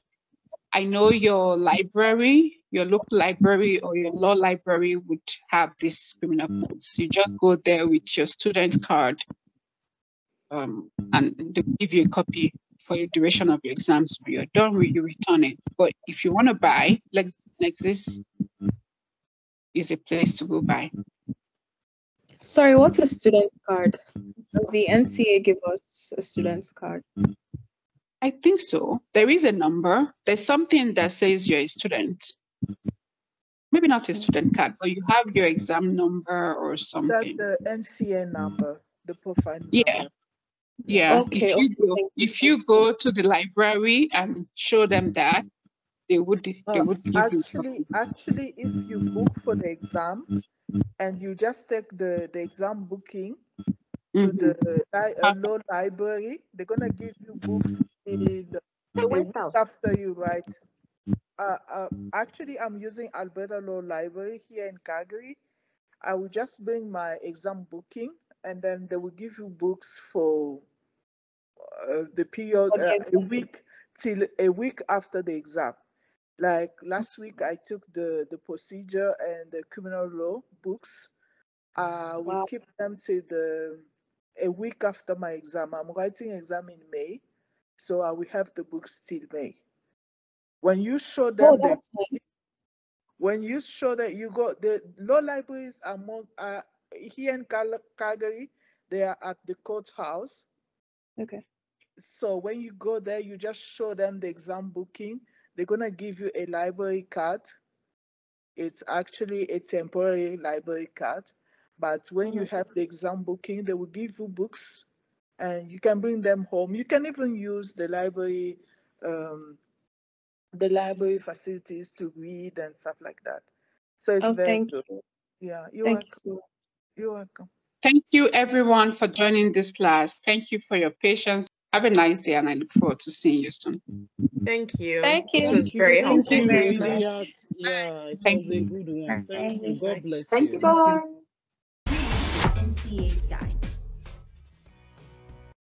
I know your library, your local library or your law library would have these criminal codes. You just go there with your student card and they'll give you a copy for the duration of your exams. When you're done, you return it. But if you want to buy, Lexis is a place to go buy. Sorry, what's a student's card? Does the NCA give us a student's card? I think so. There is a number. There's something that says you're a student. Maybe not a student card, but you have your exam number or something. That's the NCA number, the profile Yeah. number. Yeah. Okay, If you go to the library and show them that, they would give you. Actually, if you book for the exam and you just take the exam booking to the law library, they're gonna give you books in a week after you write. Actually, I'm using Alberta Law Library here in Calgary. I will just bring my exam booking, and then they will give you books for the period a week after the exam. Like last week, I took the procedure and the criminal law books. We keep them till a week after my exam. I'm writing exam in May, so I will have the books till May. When you show them that's nice. When you show that you go, the law libraries are more here in Calgary. They are at the courthouse. Okay. So when you go there, you just show them the exam booking. They're gonna give you a library card. It's actually a temporary library card, but when you have the exam booking, they will give you books, and you can bring them home. You can even use the library facilities to read and stuff like that. So it's very good. You. Yeah, you're Thank welcome. you. You're welcome. Thank you, everyone, for joining this class. Thank you for your patience. Have a nice day, and I look forward to seeing you soon. Thank you. Thank you. This was very helpful. Thank you, very much. Idayat. Yeah, it was a good one. Thank you. God bless you. Thank you, bye. NCA Guide.